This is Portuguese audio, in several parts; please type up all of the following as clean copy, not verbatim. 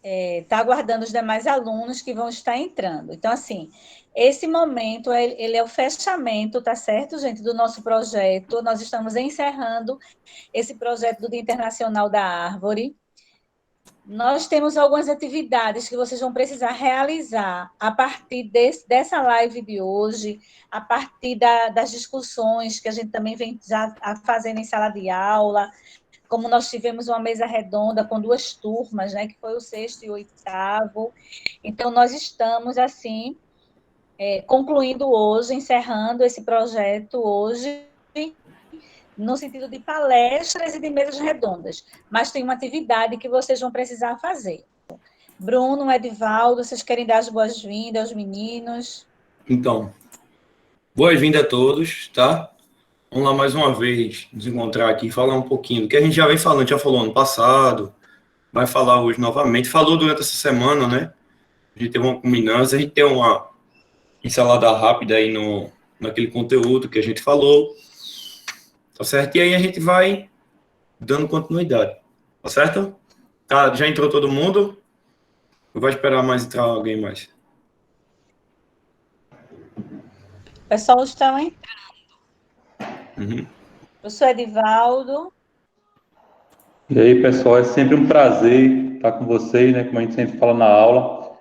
está aguardando os demais alunos que vão estar entrando. Então, assim, esse momento, ele é o fechamento, tá certo, gente, do nosso projeto. Nós estamos encerrando esse projeto do Dia Internacional da Árvore. Nós temos algumas atividades que vocês vão precisar realizar a partir dessa live de hoje, a partir das discussões que a gente também vem já fazendo em sala de aula, como nós tivemos uma mesa redonda com 2 turmas, né, que foi o 6º e o 8º. Então, nós estamos, assim, concluindo hoje, encerrando esse projeto hoje, no sentido de palestras e de mesas redondas. Mas tem uma atividade que vocês vão precisar fazer. Bruno, Edivaldo, vocês querem dar as boas-vindas aos meninos? Então, boas-vindas a todos, tá? Vamos lá mais uma vez nos encontrar aqui e falar um pouquinho do que a gente já vem falando, já falou ano passado, vai falar hoje novamente, falou durante essa semana, né? A gente teve uma combinância, a gente tem uma ensalada rápida aí naquele conteúdo que a gente falou, tá certo? E aí a gente vai dando continuidade, tá certo? Tá, já entrou todo mundo? Ou vai esperar mais entrar alguém mais? O pessoal está entrando. Uhum. Professor Edivaldo. E aí, pessoal, é sempre um prazer estar com vocês, né? Como a gente sempre fala na aula.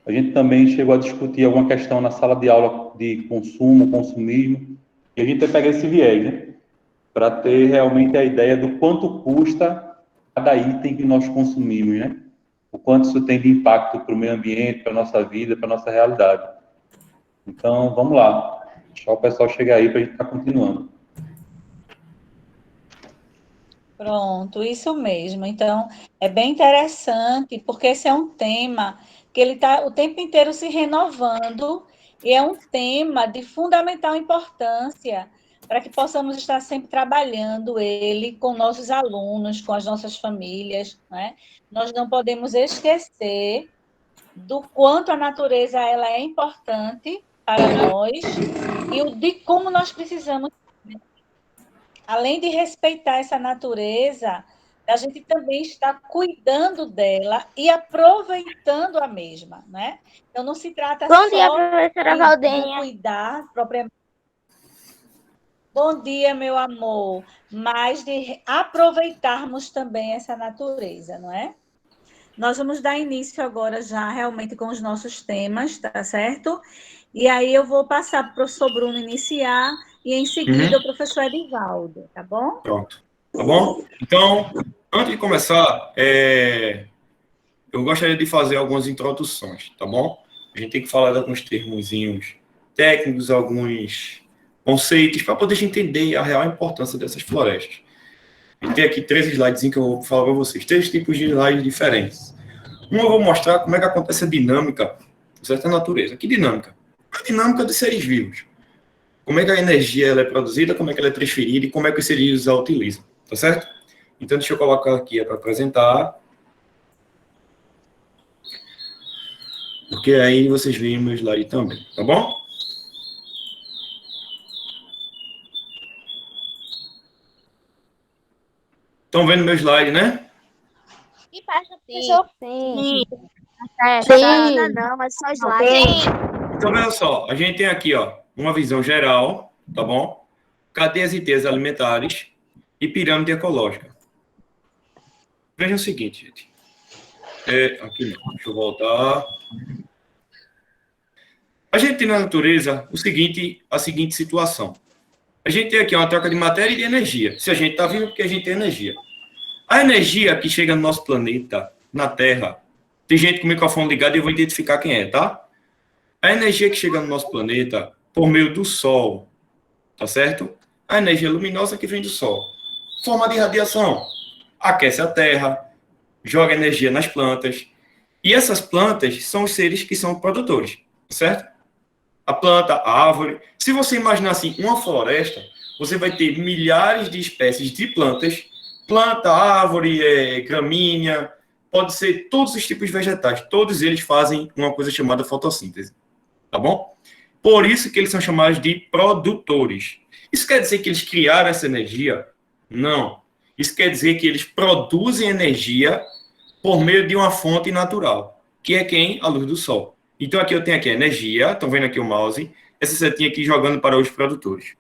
A gente também chegou a discutir alguma questão na sala de aula de consumo, consumismo, e a gente pega esse viés, né? Para ter realmente a ideia do quanto custa cada item que nós consumimos, né? O quanto isso tem de impacto para o meio ambiente, para a nossa vida, para a nossa realidade. Então, vamos lá. Deixar o pessoal chegar aí para a gente estar continuando. Pronto, isso mesmo. Então, é bem interessante, porque esse é um tema que ele está o tempo inteiro se renovando, e é um tema de fundamental importância para que possamos estar sempre trabalhando ele com nossos alunos, com as nossas famílias, né? Nós não podemos esquecer do quanto a natureza ela é importante para nós e de como nós precisamos, além de respeitar essa natureza, a gente também está cuidando dela e aproveitando a mesma, né? Então, não se trata Bom só dia, professora Valdênia. de cuidar propriamente. Bom dia, meu amor, mas de aproveitarmos também essa natureza, não é? Nós vamos dar início agora já realmente com os nossos temas, tá certo? E aí eu vou passar para o professor Bruno iniciar e em seguida o professor Edivaldo, tá bom? Pronto. Tá bom? Então, antes de começar, eu gostaria de fazer algumas introduções, tá bom? A gente tem que falar de alguns termozinhos técnicos, alguns conceitos, para poder entender a real importância dessas florestas. A gente tem aqui 3 slides que eu vou falar para vocês, 3 tipos de slides diferentes. Um eu vou mostrar como é que acontece a dinâmica de certa natureza. Que dinâmica? A dinâmica dos seres vivos. Como é que a energia ela é produzida, como é que ela é transferida e como é que os seres vivos a utilizam. Tá certo? Então, deixa eu colocar aqui para apresentar. Porque aí vocês veem o meu slide também, tá bom? Estão vendo meu slide, né? E passa Sim. Sim. Não, mas só slide. Então, olha só, a gente tem aqui, ó, uma visão geral, tá bom? Cadeias e teias alimentares e pirâmide ecológica. Veja o seguinte, gente. Aqui não, deixa eu voltar. A gente tem na natureza a seguinte situação. A gente tem aqui uma troca de matéria e de energia. Se a gente está vivo, porque a gente tem energia. A energia que chega no nosso planeta, na Terra, tem gente com o microfone ligado e eu vou identificar quem é, tá? A energia que chega no nosso planeta por meio do Sol, tá certo? A energia luminosa que vem do Sol. Forma de radiação. Aquece a Terra, joga energia nas plantas. E essas plantas são os seres que são produtores, certo? A planta, a árvore. Se você imaginar assim, uma floresta, você vai ter milhares de espécies de plantas, planta, árvore, gramínea, pode ser todos os tipos de vegetais. Todos eles fazem uma coisa chamada fotossíntese, tá bom? Por isso que eles são chamados de produtores. Isso quer dizer que eles criaram essa energia? Não. Isso quer dizer que eles produzem energia por meio de uma fonte natural, que é quem? A luz do sol. Então, aqui eu tenho aqui a energia, estão vendo aqui o mouse, essa setinha aqui jogando para os produtores.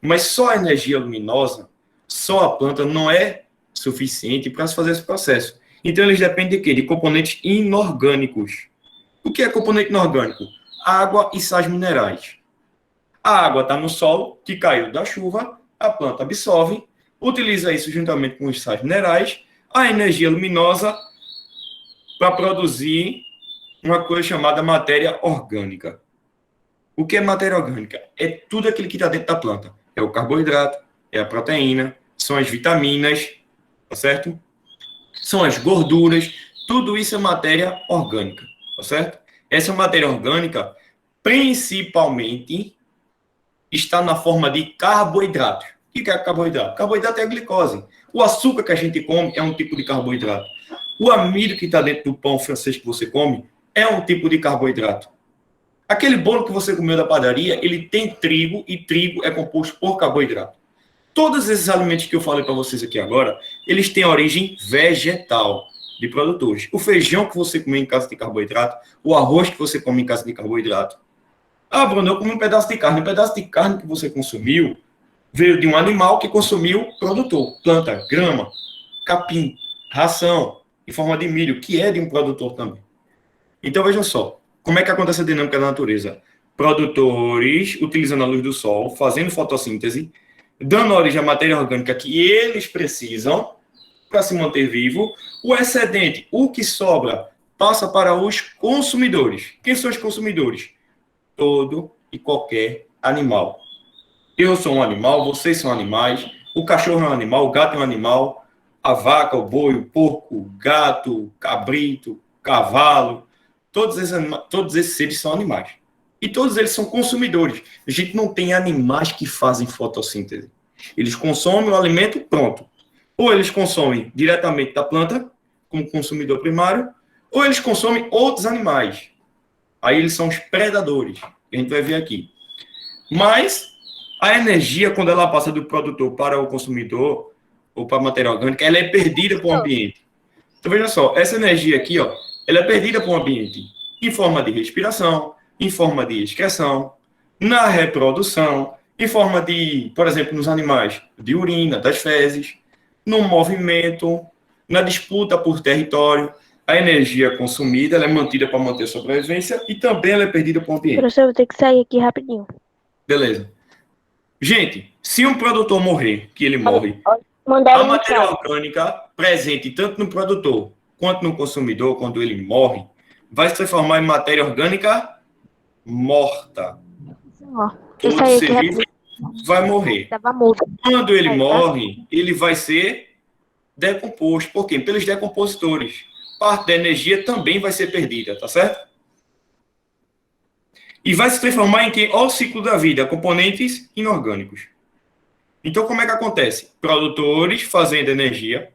Mas só a energia luminosa, só a planta não é suficiente para se fazer esse processo. Então, eles dependem de quê? De componentes inorgânicos. O que é componente inorgânico? Água e sais minerais. A água está no solo, que caiu da chuva, a planta absorve, utiliza isso juntamente com os sais minerais, a energia luminosa para produzir uma coisa chamada matéria orgânica. O que é matéria orgânica? É tudo aquilo que está dentro da planta. É o carboidrato, é a proteína, são as vitaminas, tá certo? São as gorduras, tudo isso é matéria orgânica, tá certo? Essa matéria orgânica, principalmente, está na forma de carboidrato. O que é carboidrato? Carboidrato é a glicose. O açúcar que a gente come é um tipo de carboidrato. O amido que está dentro do pão francês que você come é um tipo de carboidrato. Aquele bolo que você comeu da padaria, ele tem trigo e trigo é composto por carboidrato. Todos esses alimentos que eu falei para vocês aqui agora, eles têm origem vegetal, de produtores. O feijão que você come em casa de carboidrato, o arroz que você come em casa de carboidrato. Ah, Bruno, eu comi um pedaço de carne. O pedaço de carne que você consumiu veio de um animal que consumiu produtor. Planta, grama, capim, ração, em forma de milho, que é de um produtor também. Então, vejam só, como é que acontece a dinâmica da natureza? Produtores, utilizando a luz do sol, fazendo fotossíntese, dando origem à matéria orgânica que eles precisam para se manter vivo. O excedente, o que sobra, passa para os consumidores. Quem são os consumidores? Todo e qualquer animal. Eu sou um animal, vocês são animais, o cachorro é um animal, o gato é um animal, a vaca, o boi, o porco, o gato, o cabrito, o cavalo, todos esses seres são animais. E todos eles são consumidores. A gente não tem animais que fazem fotossíntese. Eles consomem o alimento pronto. Ou eles consomem diretamente da planta, como consumidor primário, ou eles consomem outros animais. Aí eles são os predadores, que a gente vai ver aqui. Mas a energia, quando ela passa do produtor para o consumidor, ou para a matéria orgânica, ela é perdida para o ambiente. Então, veja só, essa energia aqui, ó, ela é perdida para o ambiente em forma de respiração, em forma de excreção, na reprodução, em forma de, por exemplo, nos animais, de urina, das fezes, no movimento, na disputa por território. A energia consumida ela é mantida para manter a sobrevivência e também ela é perdida para o ambiente. Professor, eu vou ter que sair aqui rapidinho. Beleza. Gente, se um produtor morrer, que ele morre, a Mandaram matéria orgânica presente tanto no produtor quanto no consumidor, quando ele morre, vai se transformar em matéria orgânica morta. Ó, eu Todo saí aqui ser vivo rapidinho. vai morrer. Tava mudo. Quando ele Aí, tá? morre, ele vai ser decomposto. Por quê? Pelos decompositores. Parte da energia também vai ser perdida, tá certo? E vai se transformar em quê? Olha o ciclo da vida, componentes inorgânicos. Então, como é que acontece? Produtores fazendo energia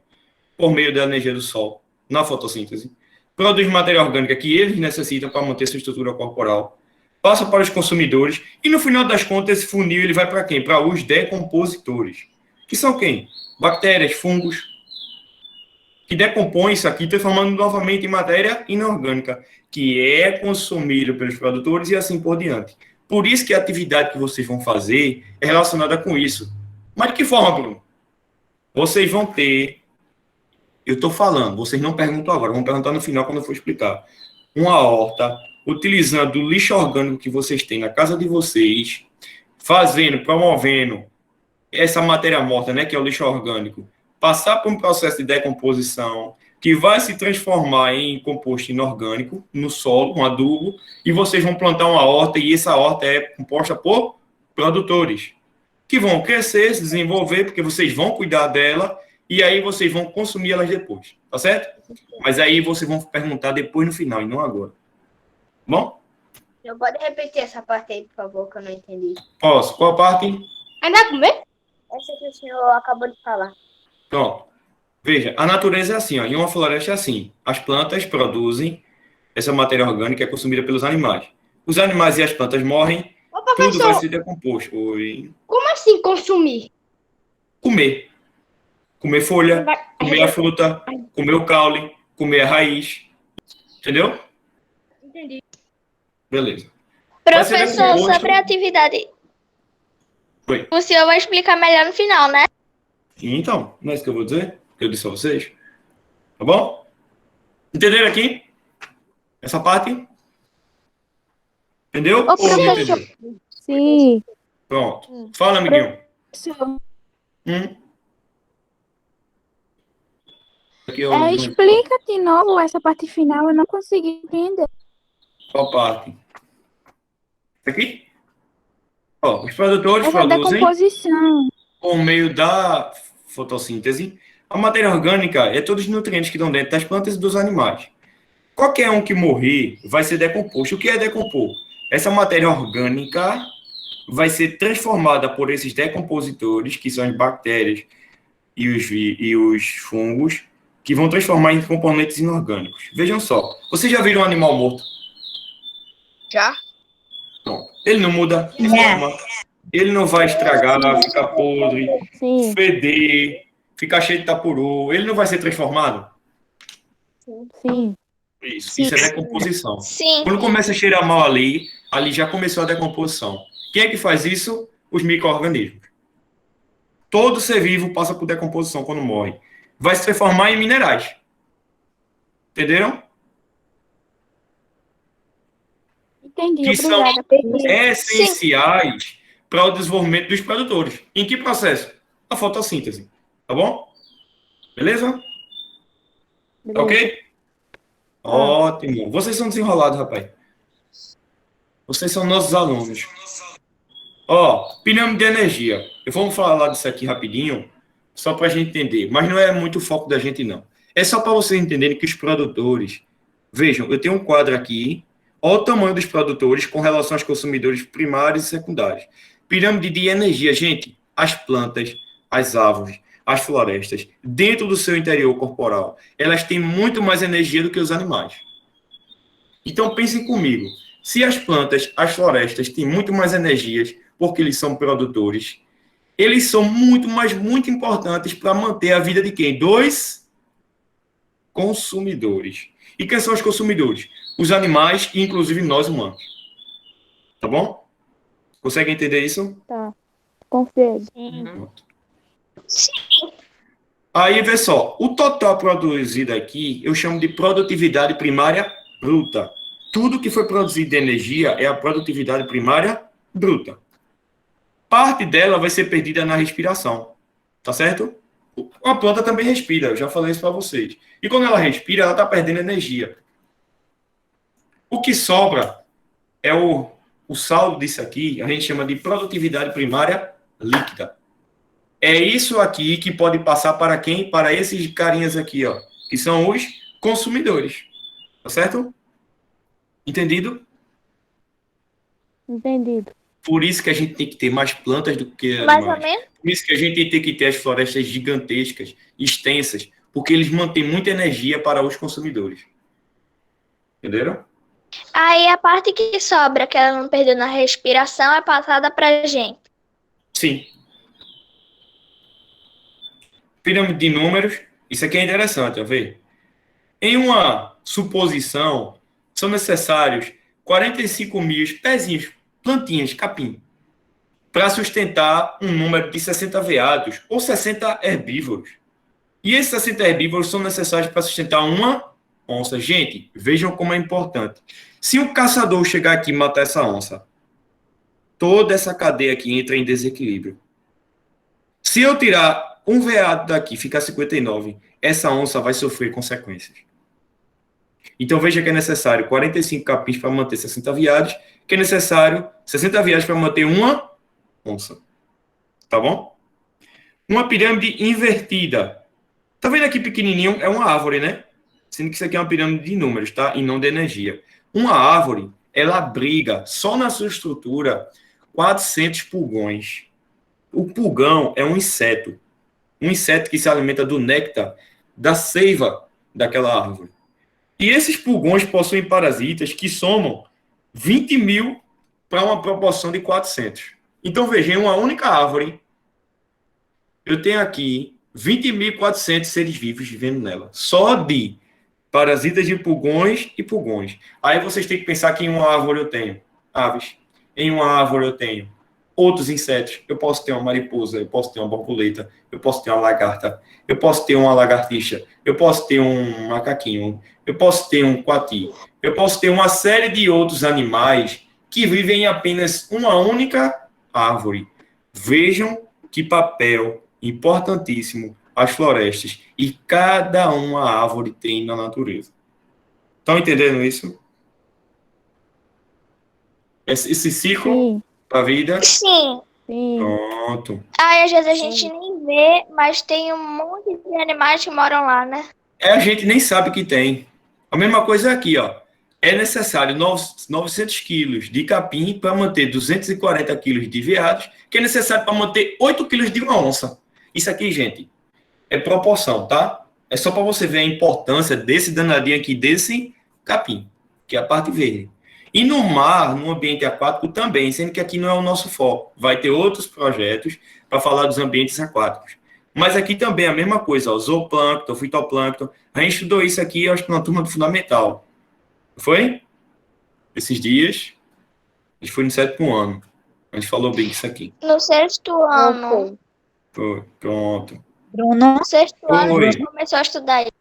por meio da energia do sol, na fotossíntese, produz matéria orgânica que eles necessitam para manter sua estrutura corporal, passa para os consumidores e, no final das contas, esse funil ele vai para quem? Para os decompositores. Que são quem? Bactérias, fungos, que decompõem isso aqui, transformando novamente em matéria inorgânica, que é consumida pelos produtores e assim por diante. Por isso que a atividade que vocês vão fazer é relacionada com isso. Mas de que forma, Bruno? Vocês vão ter... Eu estou falando, vocês não perguntam agora, vão perguntar no final quando eu for explicar. Uma horta, utilizando o lixo orgânico que vocês têm na casa de vocês, fazendo, promovendo essa matéria morta, né, que é o lixo orgânico, passar por um processo de decomposição que vai se transformar em composto inorgânico no solo, um adubo, e vocês vão plantar uma horta, e essa horta é composta por produtores, que vão crescer, se desenvolver, porque vocês vão cuidar dela, e aí vocês vão consumir elas depois, tá certo? Mas aí vocês vão perguntar depois no final, e não agora. Bom? Eu pode repetir essa parte aí, por favor, que eu não entendi. Posso? Qual parte? Ainda comer? Essa que o senhor acabou de falar. Pronto. Veja, a natureza é assim, ó, em uma floresta é assim. As plantas produzem essa matéria orgânica que é consumida pelos animais. Os animais e as plantas morrem, Ô, tudo vai professor, ser decomposto. Oi. como assim consumir? Comer. Comer folha, comer a fruta, comer o caule, comer a raiz. Entendeu? Entendi. Beleza. Vai ser Professor, decomposto- sobre a atividade, Oi. o senhor vai explicar melhor no final, né? Então, não é isso que eu vou dizer? Que eu disse a vocês. Tá bom? Entenderam aqui? Essa parte? Entendeu? Ô, Ou não professor. entendeu? Sim. Pronto. Fala, amiguinho. Professor, Aqui eu não... explica de novo essa parte final, eu não consegui entender. Qual parte? Aqui? Ó, os produtores Essa produzem, decomposição. por meio da fotossíntese, a matéria orgânica é todos os nutrientes que estão dentro das plantas e dos animais. Qualquer um que morrer vai ser decomposto. O que é decompor? Essa matéria orgânica vai ser transformada por esses decompositores, que são as bactérias e os fungos, que vão transformar em componentes inorgânicos. Vejam só, vocês já viram um animal morto? Já. Não. Ele não muda de forma, ele não vai estragar, ficar podre, Sim, feder, ficar cheio de tapuru, ele não vai ser transformado? sim. Isso é decomposição. Sim. Quando começa a cheirar mal ali já começou a decomposição. Quem é que faz isso? Os micro-organismos. Todo ser vivo passa por decomposição quando morre. Vai se transformar em minerais. Entenderam? Entendi, Que são obrigada. essenciais para o desenvolvimento dos produtores. Em que processo? A fotossíntese. Tá bom? Beleza? Tá ok? Ótimo. Vocês são desenrolados, rapaz. Vocês são nossos alunos. Ó, pirâmide de energia. Eu vou falar disso aqui rapidinho, só para a gente entender. Mas não é muito o foco da gente, não. É só para vocês entenderem que os produtores... Vejam, eu tenho um quadro aqui. Olha o tamanho dos produtores com relação aos consumidores primários e secundários. Pirâmide de energia, gente. As plantas, as árvores, as florestas, dentro do seu interior corporal, elas têm muito mais energia do que os animais. Então, pensem comigo. Se as plantas, as florestas têm muito mais energias, porque eles são produtores, eles são muito, mas muito importantes para manter a vida de quem? Dos consumidores. E quem são os consumidores? Os animais e, inclusive, nós humanos. Tá bom? Consegue entender isso? Tá. Consigo. Sim. Aí, vê só. O total produzido aqui, eu chamo de produtividade primária bruta. Tudo que foi produzido de energia é a produtividade primária bruta. Parte dela vai ser perdida na respiração. Tá certo? A planta também respira, eu já falei isso para vocês. E quando ela respira, ela está perdendo energia. O que sobra é o saldo disso aqui, a gente chama de produtividade primária líquida. É isso aqui que pode passar para quem? Para esses carinhas aqui, ó, que são os consumidores. Tá certo? Entendido? Entendido. Por isso que a gente tem que ter mais plantas do que Mais animais. ou menos. Por isso que a gente tem que ter as florestas gigantescas, extensas, porque eles mantêm muita energia para os consumidores. Entenderam? Aí a parte que sobra, que ela não perdeu na respiração, é passada pra gente. Sim. Pirâmide de números. Isso aqui é interessante, ó, ver. Em uma suposição, são necessários 45 mil pezinhos, plantinhas, capim, para sustentar um número de 60 veados ou 60 herbívoros. E esses 60 herbívoros são necessários para sustentar uma onça. Gente, vejam como é importante. Se um caçador chegar aqui e matar essa onça, toda essa cadeia aqui entra em desequilíbrio. Se eu tirar um veado daqui, ficar 59, essa onça vai sofrer consequências. Então veja que é necessário 45 capins para manter 60 veados, que é necessário 60 veados para manter uma onça. Tá bom? Uma pirâmide invertida. Tá vendo aqui pequenininho? É uma árvore, né? Sendo que isso aqui é uma pirâmide de números, tá? E não de energia. Uma árvore, ela abriga só na sua estrutura 400 pulgões. O pulgão é um inseto que se alimenta do néctar da seiva daquela árvore. E esses pulgões possuem parasitas que somam 20 mil para uma proporção de 400. Então, veja, em uma única árvore, eu tenho aqui 20.400 seres vivos vivendo nela. Só de parasitas de pulgões e pulgões. Aí vocês têm que pensar que em uma árvore eu tenho aves, em uma árvore eu tenho outros insetos, eu posso ter uma mariposa, eu posso ter uma borboleta, eu posso ter uma lagarta, eu posso ter uma lagartixa, eu posso ter um macaquinho, eu posso ter um coati, eu posso ter uma série de outros animais que vivem em apenas uma única árvore. Vejam que papel importantíssimo as florestas e cada uma árvore tem na natureza. Estão entendendo isso? Esse ciclo Sim, da vida? Sim. sim. Pronto. Aí às vezes a gente nem vê, mas tem um monte de animais que moram lá, né? A gente nem sabe que tem. A mesma coisa aqui, ó. É necessário 900 quilos de capim para manter 240 quilos de veados, que é necessário para manter 8 quilos de uma onça. Isso aqui, gente, é proporção, tá? É só para você ver a importância desse danadinho aqui, desse capim, que é a parte verde. E no mar, no ambiente aquático também, sendo que aqui não é o nosso foco. Vai ter outros projetos para falar dos ambientes aquáticos. Mas aqui também é a mesma coisa, ó, zooplâncton, fitoplâncton. A gente estudou isso aqui, eu acho que na turma do fundamental. Foi? Esses dias. A gente foi no 7º ano. A gente falou bem disso aqui. No sexto ano. Foi, pronto. Bruno, No sexto ano a Oi. gente começou a estudar isso.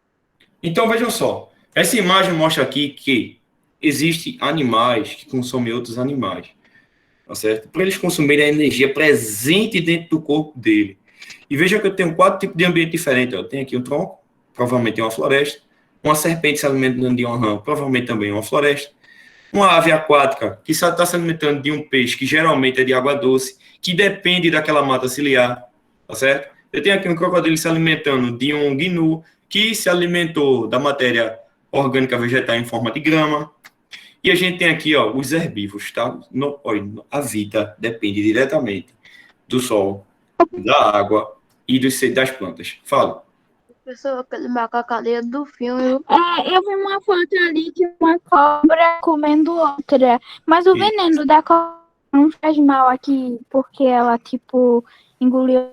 Então, vejam só. Essa imagem mostra aqui que existem animais que consomem outros animais. Tá certo? Para eles consumirem a energia presente dentro do corpo dele. E veja que eu tenho 4 tipos de ambiente diferentes. Eu tenho aqui um tronco, provavelmente uma floresta. Uma serpente se alimentando de uma rã, provavelmente também uma floresta. Uma ave aquática que está se alimentando de um peixe que geralmente é de água doce, que depende daquela mata ciliar. Tá certo? Eu tenho aqui um crocodilo se alimentando de um gnu, que se alimentou da matéria orgânica vegetal em forma de grama. E a gente tem aqui, ó, os herbívoros, tá? Olha, a vida depende diretamente do sol, da água e das plantas. Fala. Pessoa, aquele macaco ali do filme. Eu vi uma foto ali de uma cobra comendo outra. Mas o Sim. veneno da cobra não faz mal aqui, porque ela, tipo, engoliu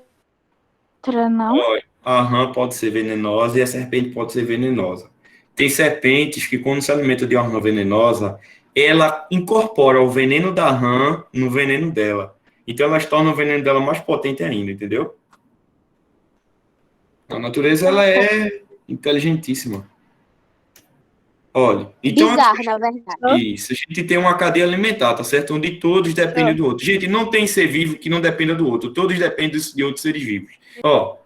outra, não? Olha, a rã pode ser venenosa e a serpente pode ser venenosa. Tem serpentes que, quando se alimentam de uma rã venenosa, ela incorpora o veneno da rã no veneno dela. Então, elas tornam o veneno dela mais potente ainda, entendeu? A natureza, ela é inteligentíssima. Olha, então... Bizarro, na verdade. Isso, a gente tem uma cadeia alimentar, tá certo? Onde todos dependem do outro. Gente, não tem ser vivo que não dependa do outro. Todos dependem de outros seres vivos. Ó,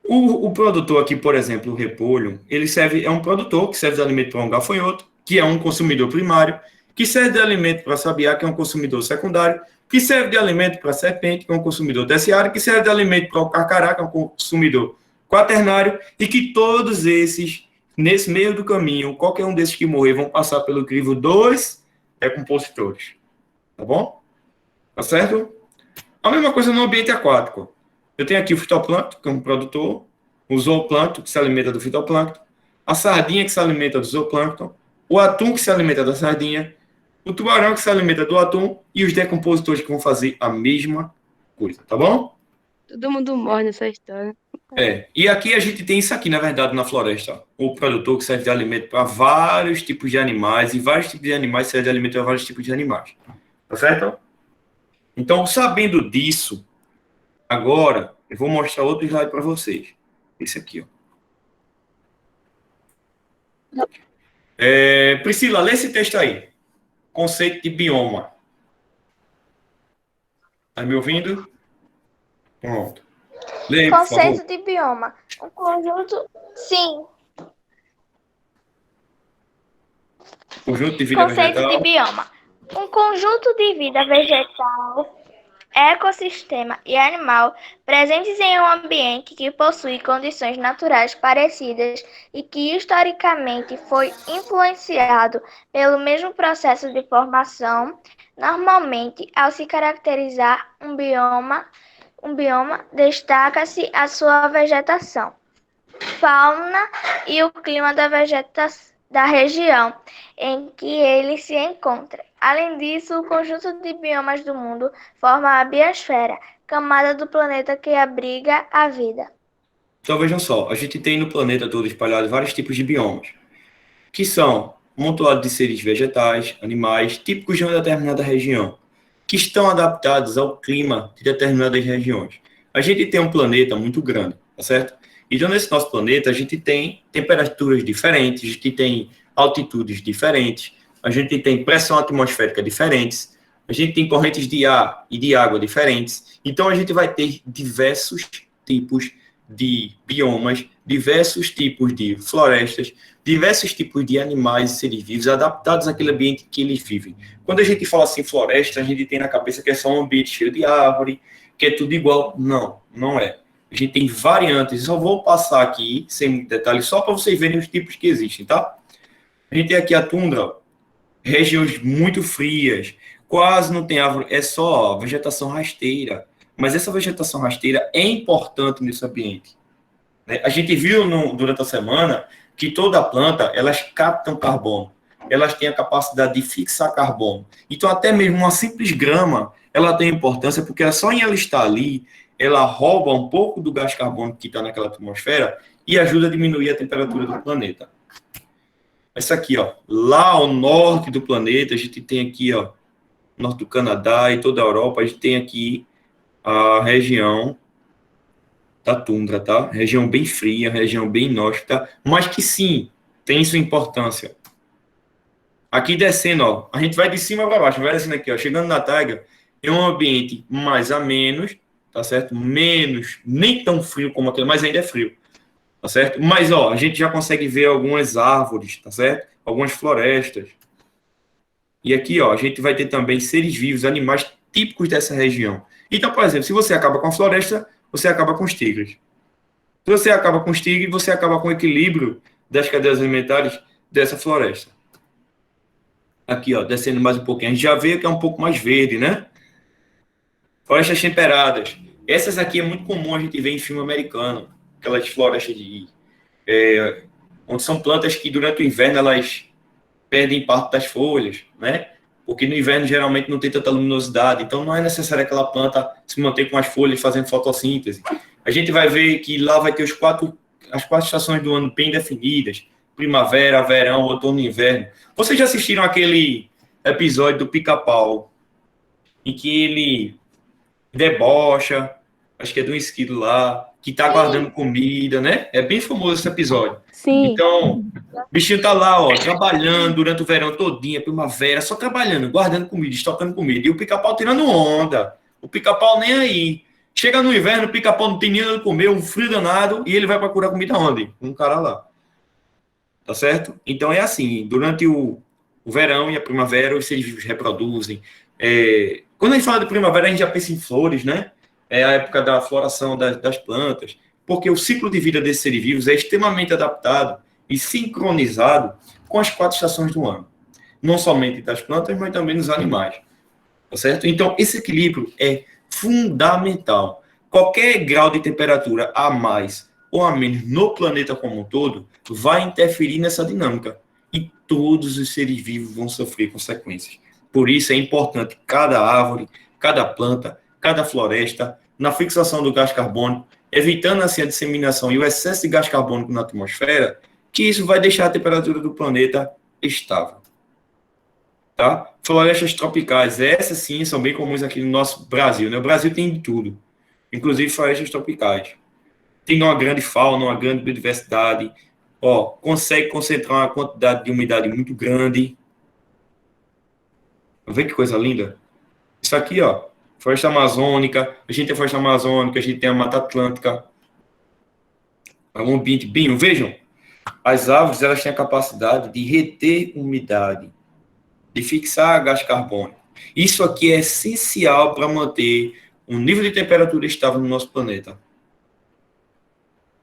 o produtor aqui, por exemplo, o repolho, ele é um produtor que serve de alimento para um gafanhoto, que é um consumidor primário, que serve de alimento para a sabiá, que é um consumidor secundário, que serve de alimento para a serpente, que é um consumidor terciário, que serve de alimento para o carcará, que é um consumidor quaternário, e que todos esses, nesse meio do caminho, qualquer um desses que morrer, vão passar pelo crivo dos decompositores. Tá bom? Tá certo? A mesma coisa no ambiente aquático. Eu tenho aqui o fitoplâncton, que é um produtor, o zooplâncton, que se alimenta do fitoplâncton, a sardinha, que se alimenta do zooplâncton, o atum, que se alimenta da sardinha, o tubarão, que se alimenta do atum, e os decompositores, que vão fazer a mesma coisa. Tá bom? Todo mundo morre nessa história. E aqui a gente tem isso aqui, na verdade, na floresta. O produtor que serve de alimento para vários tipos de animais, e vários tipos de animais servem de alimento para vários tipos de animais. Tá certo? Então, sabendo disso, agora eu vou mostrar outro slide para vocês. Esse aqui, ó. Priscila, lê esse texto aí. Conceito de bioma. Tá me ouvindo? Pronto. Leia, por favor. Conceito de bioma. Um conjunto. Sim. Conjunto de vida Conceito de vegetal. bioma. Um conjunto de vida vegetal, ecossistema e animal presentes em um ambiente que possui condições naturais parecidas e que historicamente foi influenciado pelo mesmo processo de formação. Normalmente, ao se caracterizar um bioma destaca-se a sua vegetação, fauna e o clima da região em que ele se encontra. Além disso, o conjunto de biomas do mundo forma a biosfera, camada do planeta que abriga a vida. Então vejam só, a gente tem no planeta todo espalhado vários tipos de biomas. que são montoado de seres vegetais, animais, típicos de uma determinada região, que estão adaptados ao clima de determinadas regiões. A gente tem um planeta muito grande, tá certo? Então, nesse nosso planeta, a gente tem temperaturas diferentes, a gente tem altitudes diferentes, a gente tem pressão atmosférica diferentes, a gente tem correntes de ar e de água diferentes. Então, a gente vai ter diversos tipos de biomas, diversos tipos de florestas, diversos tipos de animais e seres vivos adaptados àquele ambiente que eles vivem. Quando a gente fala assim floresta, a gente tem na cabeça que é só um ambiente cheio de árvore, que é tudo igual. Não, não é. A gente tem variantes. Só vou passar aqui, sem muito detalhe, só para vocês verem os tipos que existem, tá? A gente tem aqui a tundra, regiões muito frias, quase não tem árvore, é só vegetação rasteira. Mas essa vegetação rasteira é importante nesse ambiente, né? A gente viu durante a semana que toda planta, elas captam carbono, elas têm a capacidade de fixar carbono. Então, até mesmo uma simples grama, ela tem importância, porque só em ela estar ali, ela rouba um pouco do gás carbônico que está naquela atmosfera e ajuda a diminuir a temperatura do planeta. Essa aqui, ó, lá ao norte do planeta, a gente tem aqui, ó, norte do Canadá e toda a Europa, a gente tem aqui a região da tundra, tá? Região bem fria, região bem inóspita, mas que sim, tem sua importância. Aqui descendo, ó, a gente vai de cima para baixo, vai descendo aqui, ó, chegando na taiga, é um ambiente mais a menos, tá certo? Menos, nem tão frio como aquele, mas ainda é frio, tá certo? Mas, ó, a gente já consegue ver algumas árvores, tá certo? Algumas florestas. E aqui, ó, a gente vai ter também seres vivos, animais típicos dessa região. Então, por exemplo, se você acaba com a floresta, você acaba com os tigres. Se você acaba com os tigres, você acaba com o equilíbrio das cadeias alimentares dessa floresta. Aqui, ó, descendo mais um pouquinho. A gente já vê que é um pouco mais verde, né? Florestas temperadas. Essas aqui é muito comum a gente ver em filme americano. Aquelas florestas onde são plantas que durante o inverno elas perdem parte das folhas, né? Porque no inverno geralmente não tem tanta luminosidade, então não é necessário aquela planta se manter com as folhas fazendo fotossíntese. A gente vai ver que lá vai ter as quatro estações do ano bem definidas: primavera, verão, outono e inverno. Vocês já assistiram aquele episódio do Pica-Pau, em que ele debocha, acho que é de um esquilo lá, que tá guardando comida, né? É bem famoso esse episódio. Sim. Então, o bichinho tá lá, ó, trabalhando durante o verão todinho, primavera, só trabalhando, guardando comida, estocando comida. E o Pica-Pau tirando onda. O Pica-Pau nem aí. Chega no inverno, o Pica-Pau não tem nem nada de comer, um frio danado, e ele vai procurar comida onde? Um cara lá. Tá certo? Então é assim, durante o verão e a primavera, os seres vivos reproduzem. Quando a gente fala de primavera, a gente já pensa em flores, né? É a época da floração das plantas, porque o ciclo de vida desses seres vivos é extremamente adaptado e sincronizado com as 4 estações do ano. Não somente das plantas, mas também dos animais. Tá certo? Então, esse equilíbrio é fundamental. Qualquer grau de temperatura a mais ou a menos no planeta como um todo vai interferir nessa dinâmica. E todos os seres vivos vão sofrer consequências. Por isso é importante cada árvore, cada planta, cada floresta, na fixação do gás carbônico, evitando assim a disseminação e o excesso de gás carbônico na atmosfera, que isso vai deixar a temperatura do planeta estável. Tá? Florestas tropicais, essas sim são bem comuns aqui no nosso Brasil, né? O Brasil tem de tudo, inclusive florestas tropicais. Tem uma grande fauna, uma grande biodiversidade, ó, consegue concentrar uma quantidade de umidade muito grande. Vê que coisa linda. Isso aqui, ó, floresta amazônica, a gente tem a floresta amazônica, a gente tem a Mata Atlântica. É um ambiente bem... Vejam, as árvores elas têm a capacidade de reter umidade, de fixar gás carbônico. Isso aqui é essencial para manter um nível de temperatura estável no nosso planeta.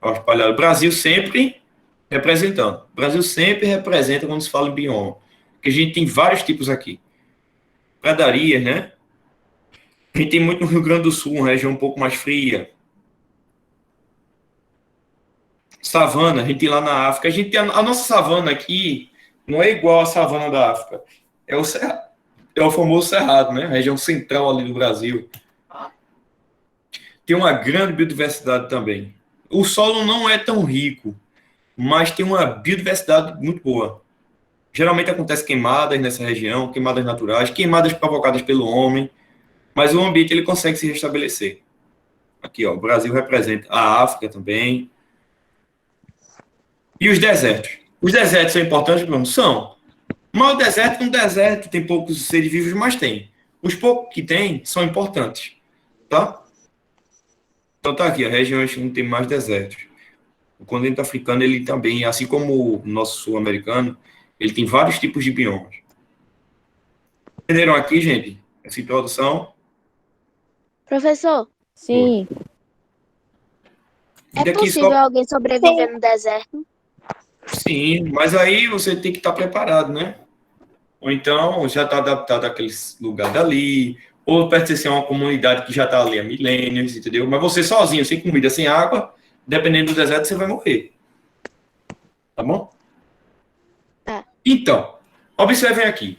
Ó, espalhado. O Brasil sempre representando. O Brasil sempre representa quando se fala em bioma. Porque a gente tem vários tipos aqui. Pradarias, né? A gente tem muito no Rio Grande do Sul, uma região um pouco mais fria. Savana, a gente tem lá na África. A gente tem a nossa savana aqui, não é igual a savana da África. É o famoso Cerrado, né? A região central ali do Brasil. Tem uma grande biodiversidade também. O solo não é tão rico, mas tem uma biodiversidade muito boa. Geralmente acontece queimadas nessa região, queimadas naturais, queimadas provocadas pelo homem, mas o ambiente ele consegue se restabelecer. Aqui, ó, o Brasil representa a África também. E os desertos? Os desertos são importantes, Bruno? São. Mas o deserto, um deserto, tem poucos seres vivos, mas tem. Os poucos que tem são importantes, tá? Então tá aqui, a região onde tem mais desertos. O continente africano, ele também, assim como o nosso sul-americano, ele tem vários tipos de biomas. Entenderam aqui, gente? Essa introdução? Professor, Sim. é Daqui possível só... alguém sobreviver no deserto? Sim, mas aí você tem que estar preparado, né? Ou então já está adaptado àquele lugar dali, ou pertencer a uma comunidade que já está ali há milênios, entendeu? Mas você sozinho, sem comida, sem água, dependendo do deserto, você vai morrer. Tá bom? Tá. Então, observem aqui.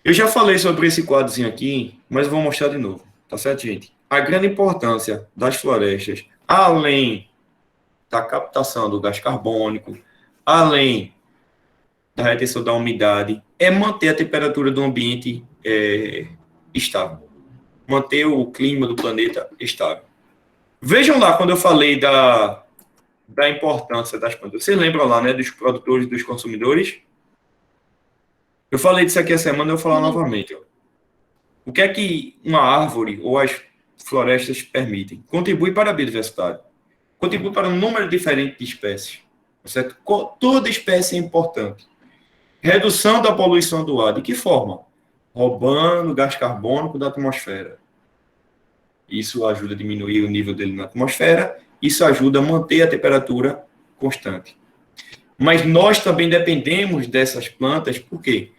Eu já falei sobre esse quadrozinho aqui, mas vou mostrar de novo. Tá certo, gente? A grande importância das florestas, além da captação do gás carbônico, além da retenção da umidade, é manter a temperatura do ambiente estável. Manter o clima do planeta estável. Vejam lá, quando eu falei da importância das plantas. Vocês lembram lá, né, dos produtores e dos consumidores? Eu falei disso aqui a semana, eu vou falar novamente. Ó. O que é que uma árvore ou as florestas permitem? Contribui para a biodiversidade. Contribui para um número diferente de espécies. Certo? Toda espécie é importante. Redução da poluição do ar. De que forma? Roubando gás carbônico da atmosfera. Isso ajuda a diminuir o nível dele na atmosfera. Isso ajuda a manter a temperatura constante. Mas nós também dependemos dessas plantas, por quê?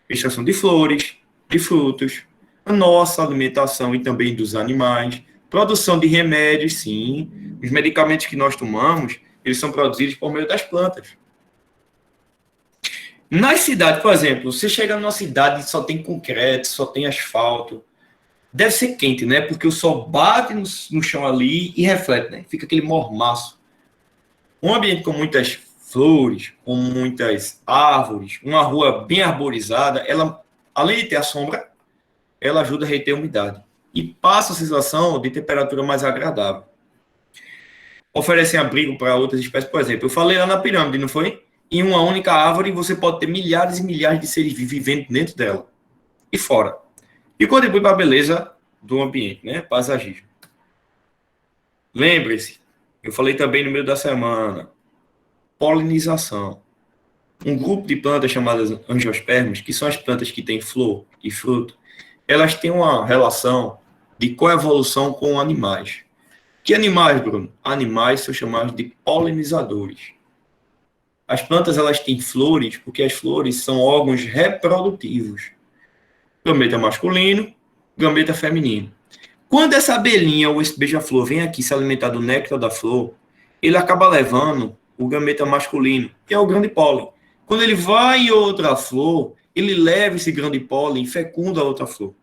Extração de flores, de frutos, a nossa alimentação e também dos animais, produção de remédios, sim. Os medicamentos que nós tomamos, eles são produzidos por meio das plantas. Nas cidades, por exemplo, você chega numa cidade e só tem concreto, só tem asfalto. Deve ser quente, né? Porque o sol bate no chão ali e reflete, né? Fica aquele mormaço. Um ambiente com muitas flores, com muitas árvores, uma rua bem arborizada, ela, além de ter a sombra, ela ajuda a reter a umidade. E passa a sensação de temperatura mais agradável. Oferecem abrigo para outras espécies. Por exemplo, eu falei lá na pirâmide, não foi? Em uma única árvore, você pode ter milhares e milhares de seres vivendo dentro dela. E fora. E contribui para a beleza do ambiente, né? Paisagismo. Lembre-se, eu falei também no meio da semana, polinização. Um grupo de plantas chamadas angiospermas, que são as plantas que têm flor e fruto, elas têm uma relação de coevolução com animais. Que animais, Bruno? Animais são chamados de polinizadores. As plantas, elas têm flores porque as flores são órgãos reprodutivos. Gameta masculino, gameta feminino. Quando essa abelhinha ou esse beija-flor vem aqui se alimentar do néctar da flor, ele acaba levando o gameta masculino, que é o grande pólen. Quando ele vai em outra flor, ele leva esse grande pólen e fecunda a outra flor.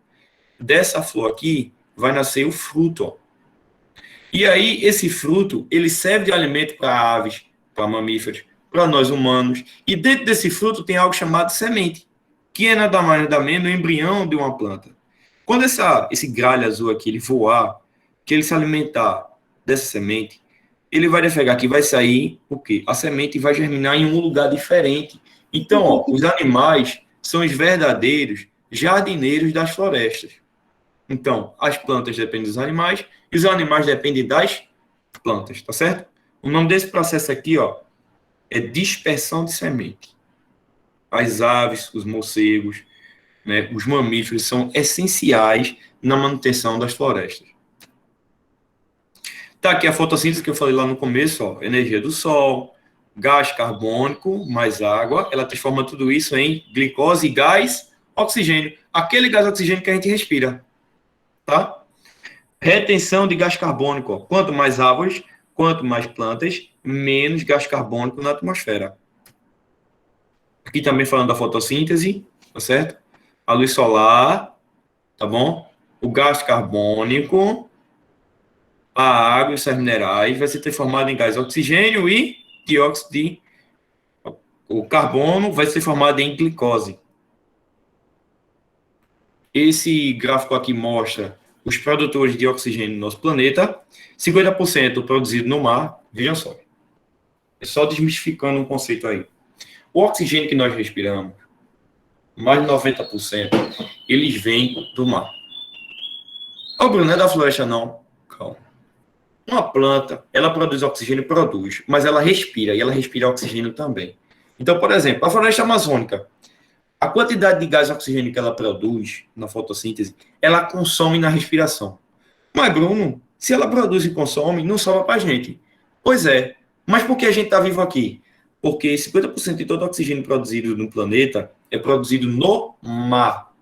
Dessa flor aqui, vai nascer o fruto. Ó. E aí, esse fruto, ele serve de alimento para aves, para mamíferos, para nós humanos. E dentro desse fruto tem algo chamado semente, que é nada mais nada menos o embrião de uma planta. Quando esse galho azul aqui, ele voar, que ele se alimentar dessa semente, ele vai defegar aqui, vai sair, o quê? A semente vai germinar em um lugar diferente. Então, ó, os animais são os verdadeiros jardineiros das florestas. Então, as plantas dependem dos animais e os animais dependem das plantas, tá certo? O nome desse processo aqui, ó, é dispersão de semente. As aves, os morcegos, né, os mamíferos são essenciais na manutenção das florestas. Tá aqui a fotossíntese que eu falei lá no começo, ó, energia do sol, gás carbônico mais água, ela transforma tudo isso em glicose, gás, oxigênio. Aquele gás oxigênio que a gente respira, tá? Retenção de gás carbônico, ó. Quanto mais árvores, quanto mais plantas, menos gás carbônico na atmosfera. Aqui também falando da fotossíntese, tá certo? A luz solar, tá bom? O gás carbônico, a água e os sais minerais vai ser transformado em gás oxigênio e dióxido de O carbono vai ser formado em glicose. Esse gráfico aqui mostra os produtores de oxigênio no nosso planeta, 50% produzido no mar, vejam só. É só desmistificando um conceito aí. O oxigênio que nós respiramos, mais de 90%, eles vêm do mar. Ô, Bruno, não é da floresta, não. Calma. Uma planta, ela produz oxigênio, produz, mas ela respira, e ela respira oxigênio também. Então, por exemplo, a floresta amazônica, a quantidade de gás e oxigênio que ela produz na fotossíntese, ela consome na respiração. Mas, Bruno, se ela produz e consome, não sobra para a gente. Pois é, mas por que a gente está vivo aqui? Porque 50% de todo o oxigênio produzido no planeta é produzido no mar,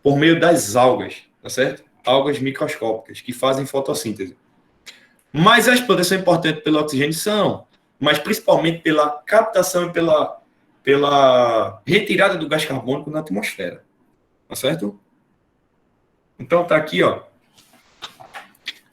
por meio das algas, tá certo? Algas microscópicas, que fazem fotossíntese. Mas as plantas são importantes pelo oxigênio? São, mas principalmente pela captação e pela retirada do gás carbônico na atmosfera. Tá certo? Então tá aqui, ó.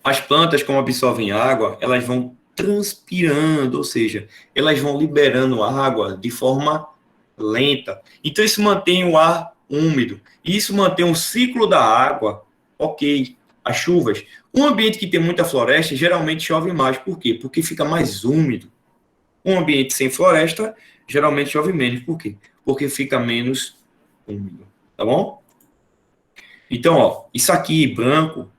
As plantas, como absorvem água, elas vão transpirando, ou seja, elas vão liberando água de forma lenta. Então isso mantém o ar úmido. E isso mantém o ciclo da água, ok. As chuvas. Um ambiente que tem muita floresta, geralmente chove mais. Por quê? Porque fica mais úmido. Um ambiente sem floresta, geralmente chove menos. Por quê? Porque fica menos úmido. Tá bom? Então, ó, isso aqui, branco,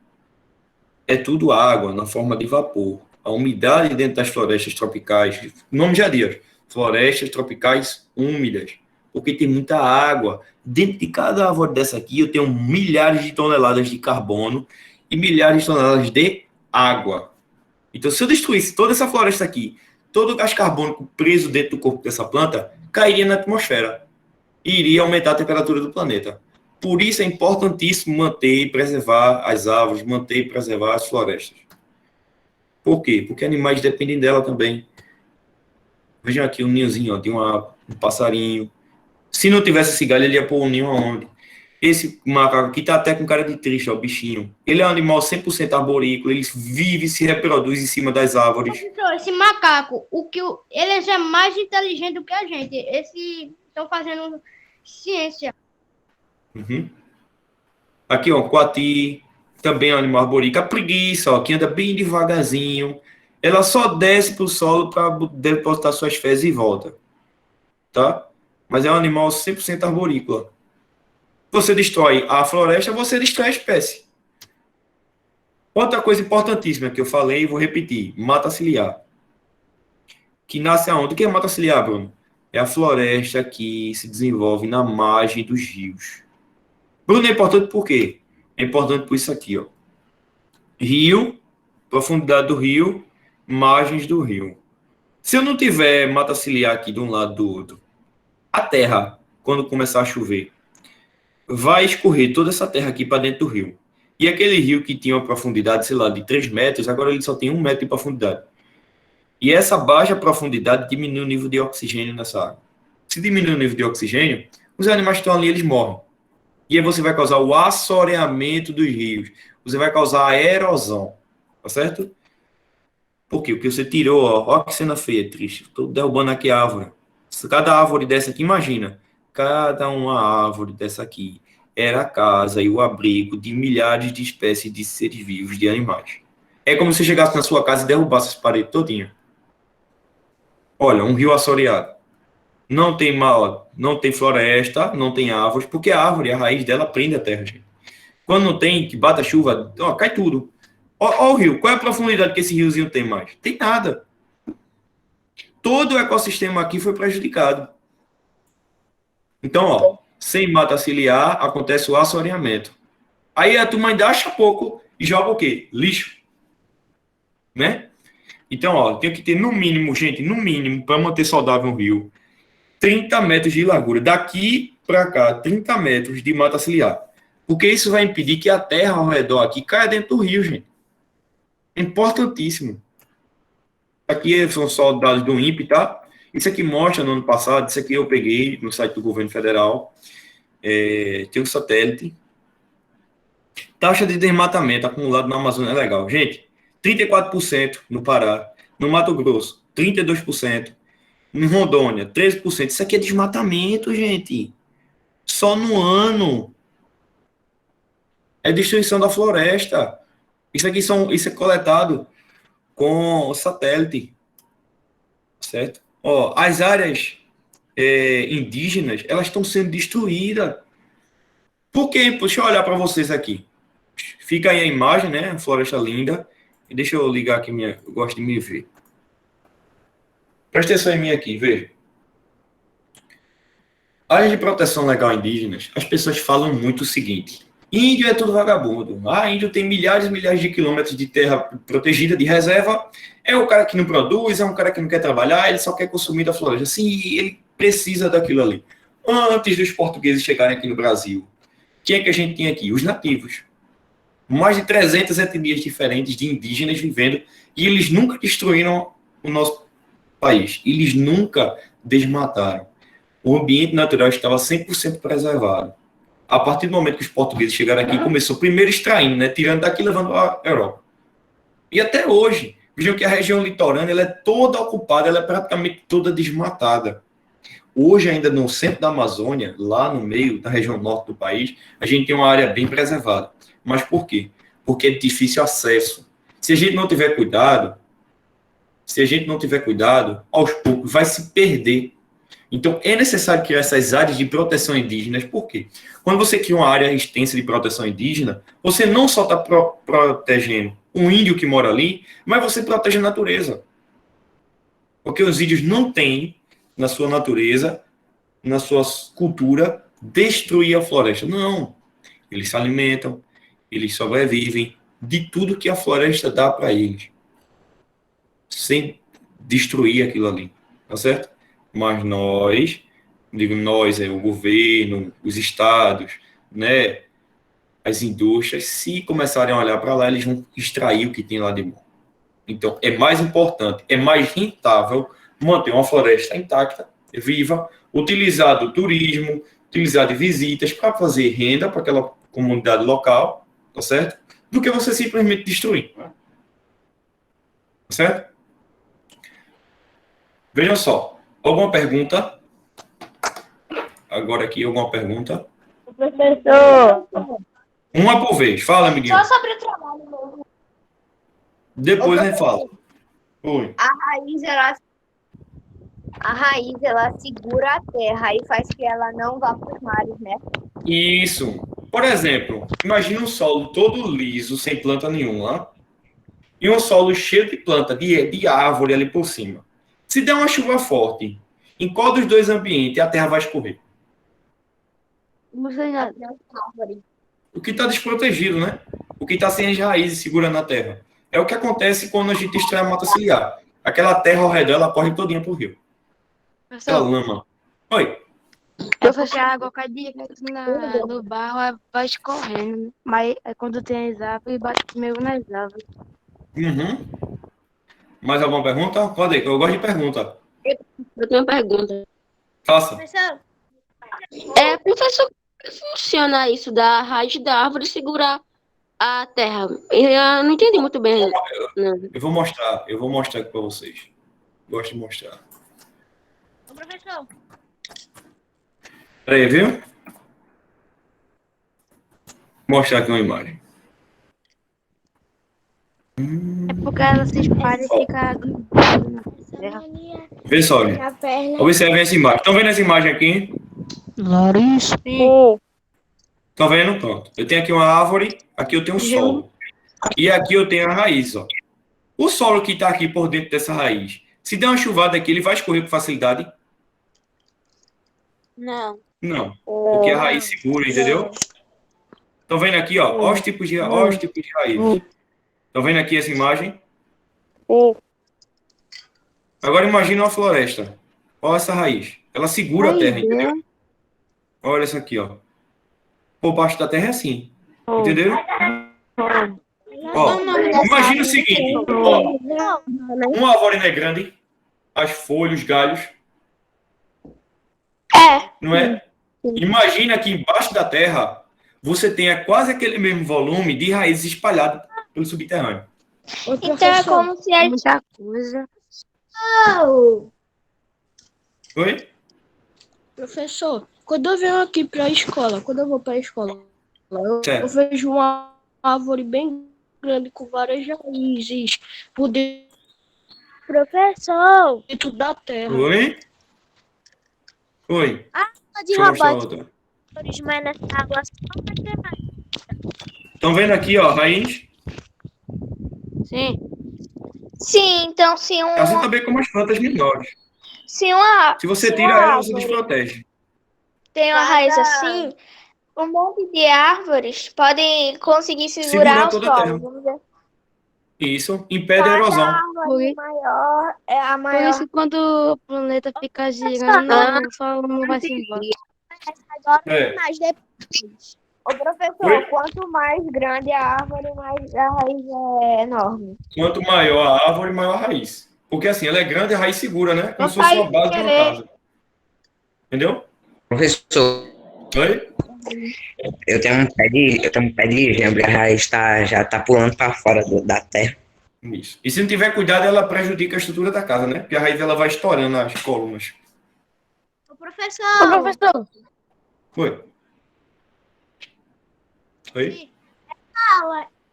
é tudo água, na forma de vapor. A umidade dentro das florestas tropicais, o nome já diz, florestas tropicais úmidas, porque tem muita água. Dentro de cada árvore dessa aqui, eu tenho milhares de toneladas de carbono e milhares de toneladas de água. Então, se eu destruísse toda essa floresta aqui, todo o gás carbônico preso dentro do corpo dessa planta, cairia na atmosfera e iria aumentar a temperatura do planeta. Por isso é importantíssimo manter e preservar as árvores, manter e preservar as florestas. Por quê? Porque animais dependem dela também. Vejam aqui um ninhozinho, ó, de um passarinho. Se não tivesse esse galho, ele ia pôr um ninho aonde? Esse macaco aqui tá até com cara de triste, ó, o bichinho. Ele é um animal 100% arborícola, ele vive e se reproduz em cima das árvores. Professor, esse macaco, ele é mais inteligente do que a gente. Estão fazendo ciência. Uhum. Aqui, ó, coati, também é um animal arborícola. A preguiça, ó, que anda bem devagarzinho. Ela só desce pro solo para depositar suas fezes e volta. Tá? Mas é um animal 100% arborícola. Você destrói a floresta, você destrói a espécie. Outra coisa importantíssima que eu falei e vou repetir. Mata ciliar. Que nasce aonde? O que é mata ciliar, Bruno? É a floresta que se desenvolve na margem dos rios. Bruno, é importante por quê? É importante por isso aqui, ó. Rio, profundidade do rio, margens do rio. Se eu não tiver mata ciliar aqui de um lado do outro, a terra, quando começar a chover, vai escorrer toda essa terra aqui para dentro do rio. E aquele rio que tinha uma profundidade, sei lá, de 3 metros, agora ele só tem 1 metro de profundidade. E essa baixa profundidade diminui o nível de oxigênio nessa água. Se diminui o nível de oxigênio, os animais que estão ali, eles morrem. E aí você vai causar o assoreamento dos rios. Você vai causar a erosão. Tá certo? Por quê? Porque você tirou, ó. Ó que cena feia, triste. Estou derrubando aqui a árvore. Cada árvore dessa aqui, imagina. Cada uma árvore dessa aqui era a casa e o abrigo de milhares de espécies de seres vivos, de animais. É como se você chegasse na sua casa e derrubasse as paredes todinhas. Olha, um rio assoreado. Não tem não tem floresta, não tem árvores, porque a árvore, a raiz dela prende a terra, gente. Quando não tem, que bata a chuva, ó, cai tudo. Ó o rio, qual é a profundidade que esse riozinho tem mais? Tem nada. Todo o ecossistema aqui foi prejudicado. Então, ó, sem mata ciliar, acontece o assoreamento. Aí a turma ainda acha pouco e joga o quê? Lixo. Né? Então, ó, tem que ter no mínimo, gente, no mínimo, para manter saudável um rio, 30 metros de largura. Daqui para cá, 30 metros de mata ciliar. Porque isso vai impedir que a terra ao redor aqui caia dentro do rio, gente. Importantíssimo. Aqui são só dados do INPE, tá? Isso aqui mostra no ano passado, isso aqui eu peguei no site do governo federal. Tem um satélite. Taxa de desmatamento acumulado na Amazônia é legal. Gente, 34% no Pará. No Mato Grosso, 32%. Em Rondônia, 13%. Isso aqui é desmatamento, gente. Só no ano. É destruição da floresta. Isso é coletado com o satélite. Certo? Ó, as áreas indígenas, elas estão sendo destruídas. Por quê? Deixa eu olhar para vocês aqui. Fica aí a imagem, né? Floresta linda. E deixa eu ligar aqui eu gosto de me ver. Presta atenção em mim aqui, veja. Áreas de proteção legal indígenas, as pessoas falam muito o seguinte: índio é tudo vagabundo. Índio tem milhares e milhares de quilômetros de terra protegida, de reserva. É o cara que não produz, é um cara que não quer trabalhar, ele só quer consumir da floresta. Sim, ele precisa daquilo ali. Antes dos portugueses chegarem aqui no Brasil, quem é que a gente tinha aqui? Os nativos. Mais de 300 etnias diferentes de indígenas vivendo, e eles nunca destruíram o nosso país. Eles nunca desmataram. O ambiente natural estava 100% preservado. A partir do momento que os portugueses chegaram aqui, começou primeiro extraindo, né, tirando daqui e levando para a Europa. E até hoje, vejam que a região litorânea ela é toda ocupada, ela é praticamente toda desmatada. Hoje, ainda no centro da Amazônia, lá no meio da região norte do país, a gente tem uma área bem preservada. Mas por quê? Porque é difícil acesso. Se a gente não tiver cuidado, aos poucos vai se perder. Então, é necessário criar essas áreas de proteção indígenas. Por quê? Quando você cria uma área extensa de proteção indígena, você não só está protegendo o índio que mora ali, mas você protege a natureza. Porque os índios não têm, na sua natureza, na sua cultura, destruir a floresta. Não. Eles se alimentam, eles sobrevivem de tudo que a floresta dá para eles. Sem destruir aquilo ali. Tá certo? Mas nós, digo nós, o governo, os estados, né, as indústrias, se começarem a olhar para lá, eles vão extrair o que tem lá de bom. Então, é mais importante, é mais rentável manter uma floresta intacta, viva, utilizar do turismo, utilizar de visitas para fazer renda para aquela comunidade local, tá certo? Do que você simplesmente destruir. Tá certo? Vejam só. Alguma pergunta? Agora aqui, alguma pergunta? Professor, Uma por vez. Fala, amiguinho. Só sobre o trabalho mesmo. Depois a gente fala. Oi. a raiz, ela segura a terra e faz que ela não vá para os mares, né? Isso. Por exemplo, imagina um solo todo liso, sem planta nenhuma, e um solo cheio de planta, de árvore ali por cima. Se der uma chuva forte, em qual dos dois ambientes a terra vai escorrer? O que está desprotegido, né? O que está sem as raízes segurando a terra. É o que acontece quando a gente extrai a mata ciliar. Aquela terra ao redor, ela corre todinha pro rio. Aquela lama. Oi. É porque a água cai direto no barro, vai escorrendo, né? Mas quando tem as árvores, bate meio nas árvores. Uhum. Mais alguma pergunta? Pode ir, eu gosto de pergunta. Eu tenho uma pergunta. Faça. Professor, Professor, como funciona isso da raiz da árvore segurar a terra? Eu não entendi muito bem. Não. Eu vou mostrar aqui para vocês. Gosto de mostrar. professor. Peraí, viu? Vou mostrar aqui uma imagem. É porque ela se espalha e fica grudada na terra. Vê só, gente. Observem essa imagem. Estão vendo essa imagem aqui? Larissa. Estão vendo? Pronto. Eu tenho aqui uma árvore, aqui eu tenho um solo. E aqui eu tenho a raiz, ó. O solo que está aqui por dentro dessa raiz, se der uma chuvada aqui, ele vai escorrer com facilidade? Não. Não. Porque a raiz segura, entendeu? Estão vendo aqui, ó? Olha os tipos de raiz. Estão vendo aqui essa imagem? Agora imagina uma floresta. Olha essa raiz. Ela segura a terra, entendeu? Olha essa aqui, ó. Por baixo da terra é assim. Entendeu? Ó, imagina o seguinte. Ó, uma árvore não é grande. As folhas, os galhos. Não é? Imagina que embaixo da terra você tenha quase aquele mesmo volume de raízes espalhadas pelo subterrâneo. Então é como se a Muita coisa. Oi? Professor, quando eu venho aqui para a escola, quando eu vou para a escola, eu Certo. vejo uma árvore bem grande com várias raízes por Professor, dentro da terra. Oi? Oi. de Deixa eu mostrar robótica, outra. mas nessa água só vai ter mais. Estão vendo aqui, ó, raiz? Sim. Sim, então Assim também como as plantas menores. se uma, Se você se tira uma ela, você árvore desprotege. tem uma raiz assim, um monte de árvores podem conseguir Segurar segurar o toda a solo. terra. Vamos dizer. Isso impede a Cada erosão. árvore maior é a Por maior. isso, quando o planeta fica girando, o Sol não vai se embora. Agora É. tem mais depois. Ô, professor, Oi? quanto mais grande a árvore, mais a raiz é enorme. Quanto maior a árvore, maior a raiz. Porque assim, ela é grande, a raiz segura, né? Como Eu se fosse saí uma base de sem uma querer. casa. Entendeu? Professor, Oi? eu tenho um pé de gengibre, a raiz já tá pulando para fora da terra. Isso. E se não tiver cuidado, ela prejudica a estrutura da casa, né? Porque a raiz ela vai estourando as colunas. Ô, professor, Professor, Oi? Oi?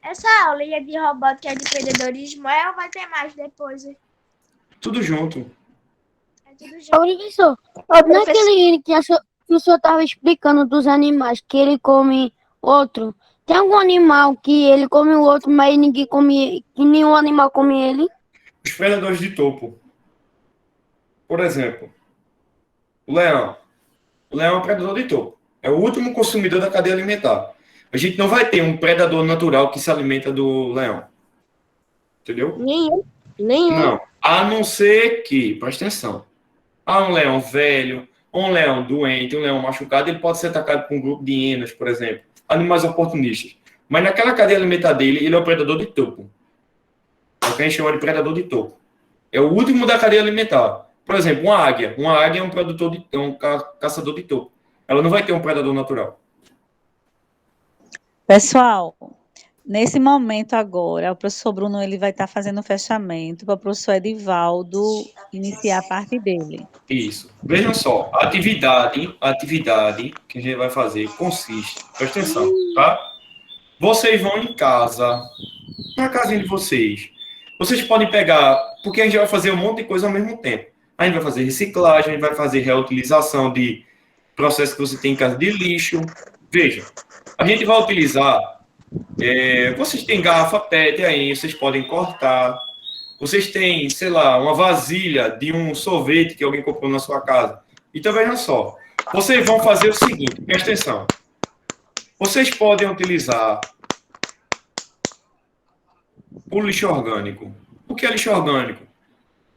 Essa aula é de robótica de empreendedorismo, ela vai ter mais depois. É Tudo junto. tudo Ô, junto. professor, Ô, naquele que o senhor estava explicando dos animais, que ele come outro, tem algum animal que ele come o outro, mas ninguém come, que nenhum animal come ele? Os predadores de topo. Por exemplo, o leão. O leão é um predador de topo. É o último consumidor da cadeia alimentar. A gente não vai ter um predador natural que se alimenta do leão. Entendeu? nenhum. Não. A não ser que, presta atenção, há um leão velho, um leão doente, um leão machucado, ele pode ser atacado por um grupo de hienas, por exemplo. Animais oportunistas. Mas naquela cadeia alimentar dele, ele é o predador de topo. É o que a gente chama de predador de topo. É o último da cadeia alimentar. Por exemplo, uma águia. Uma águia é um produtor é um caçador de topo. Ela não vai ter um predador natural. Pessoal, nesse momento agora, o professor Bruno ele vai estar fazendo o fechamento para o professor Edivaldo iniciar a parte dele. Isso. Vejam só, a atividade que a gente vai fazer consiste, presta atenção, tá? Vocês vão em casa, na casinha de vocês. Vocês podem pegar, porque a gente vai fazer um monte de coisa ao mesmo tempo. A gente vai fazer reciclagem, a gente vai fazer reutilização de processos que você tem em casa de lixo. Veja, a gente vai utilizar, vocês têm garrafa PET aí, vocês podem cortar. Vocês têm, sei lá, uma vasilha de um sorvete que alguém comprou na sua casa. Então, vejam só. Vocês vão fazer o seguinte, presta atenção. Vocês podem utilizar o lixo orgânico. O que é lixo orgânico?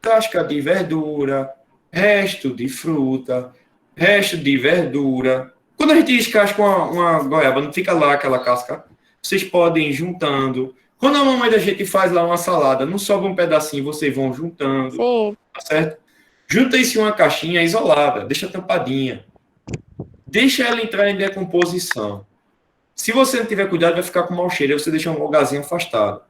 Casca de verdura, resto de fruta, resto de verdura. Quando a gente descasca uma goiaba, não fica lá aquela casca. Vocês podem ir juntando. Quando a mamãe da gente faz lá uma salada, não sobra um pedacinho, vocês vão juntando. Sim. Tá certo? Junta isso em uma caixinha isolada, deixa tampadinha. Deixa ela entrar em decomposição. Se você não tiver cuidado, vai ficar com mau cheiro, aí você deixa um lugarzinho afastado.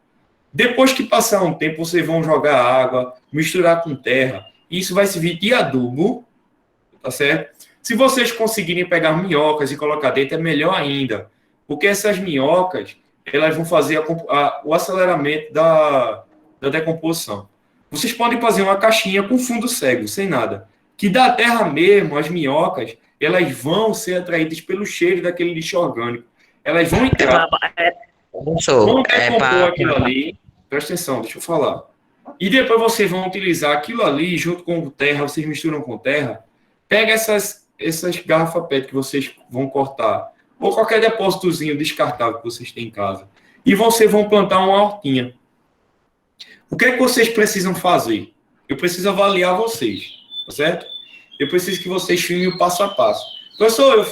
Depois que passar um tempo, vocês vão jogar água, misturar com terra, e isso vai servir de adubo, tá certo? Se vocês conseguirem pegar minhocas e colocar dentro, é melhor ainda, porque essas minhocas, elas vão fazer o aceleramento da decomposição. Vocês podem fazer uma caixinha com fundo cego, sem nada, que da terra mesmo, as minhocas, elas vão ser atraídas pelo cheiro daquele lixo orgânico. Elas vão entrar, Professor, vão decompor aquilo ali, presta atenção, deixa eu falar. E depois vocês vão utilizar aquilo ali junto com terra, vocês misturam com terra, pega essas garrafas PET que vocês vão cortar, ou qualquer depósitozinho descartável que vocês têm em casa, e vocês vão plantar uma hortinha. O que é que vocês precisam fazer? Eu preciso avaliar vocês, tá certo? Eu preciso que vocês filmem o passo a passo. Professor,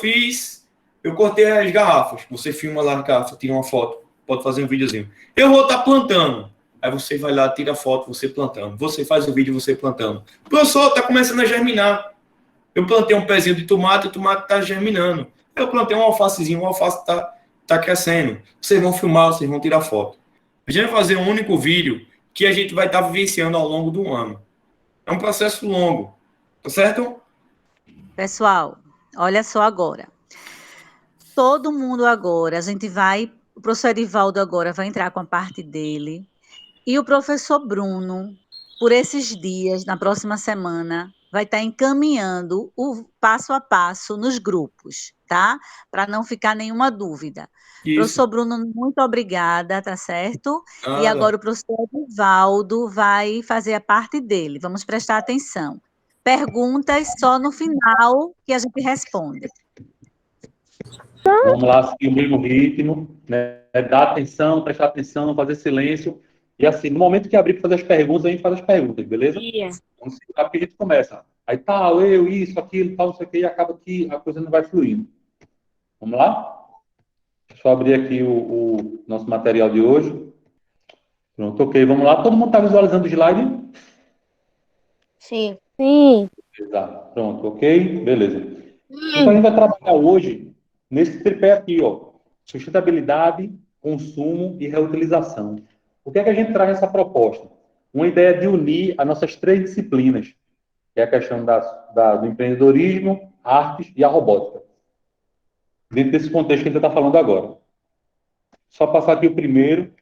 eu cortei as garrafas. Você filma lá na garrafa, tira uma foto, pode fazer um videozinho. Eu vou estar plantando. Aí você vai lá, tira a foto, você plantando. Você faz o vídeo, você plantando. Professor, está começando a germinar. Eu plantei um pezinho de tomate, o tomate está germinando. Eu plantei um alfacezinho, o alface está crescendo. Vocês vão filmar, vocês vão tirar foto. A gente vai fazer um único vídeo que a gente vai estar vivenciando ao longo do ano. É um processo longo, tá certo? Pessoal, olha só agora. Todo mundo agora, o professor Edivaldo agora vai entrar com a parte dele, e o professor Bruno, por esses dias, na próxima semana, vai estar encaminhando o passo a passo nos grupos, tá? Para não ficar nenhuma dúvida. Isso. Professor Bruno, muito obrigada, tá certo? E Nada. agora o professor Edivaldo vai fazer a parte dele. Vamos prestar atenção. Perguntas só no final que a gente responde. Vamos lá, seguir o mesmo ritmo, né? Dar atenção, prestar atenção, não fazer silêncio. E assim, no momento que abrir para fazer as perguntas, a gente faz as perguntas, beleza? Vamos segurar, porque a gente começa. Aí tal, isso, aquilo, tal, não sei o quê, e acaba que a coisa não vai fluindo. Vamos lá? Deixa eu abrir aqui o nosso material de hoje. Pronto, ok, vamos lá. Todo mundo está visualizando o slide? Sim. Sim. Exato. Pronto, ok? Beleza. Então a gente vai trabalhar hoje nesse tripé aqui, ó. Sustentabilidade, consumo e reutilização. O que é que a gente traz nessa proposta? Uma ideia de unir as nossas 3 disciplinas, que é a questão do empreendedorismo, artes e a robótica. Dentro desse contexto que a gente está falando agora. Só passar aqui o primeiro.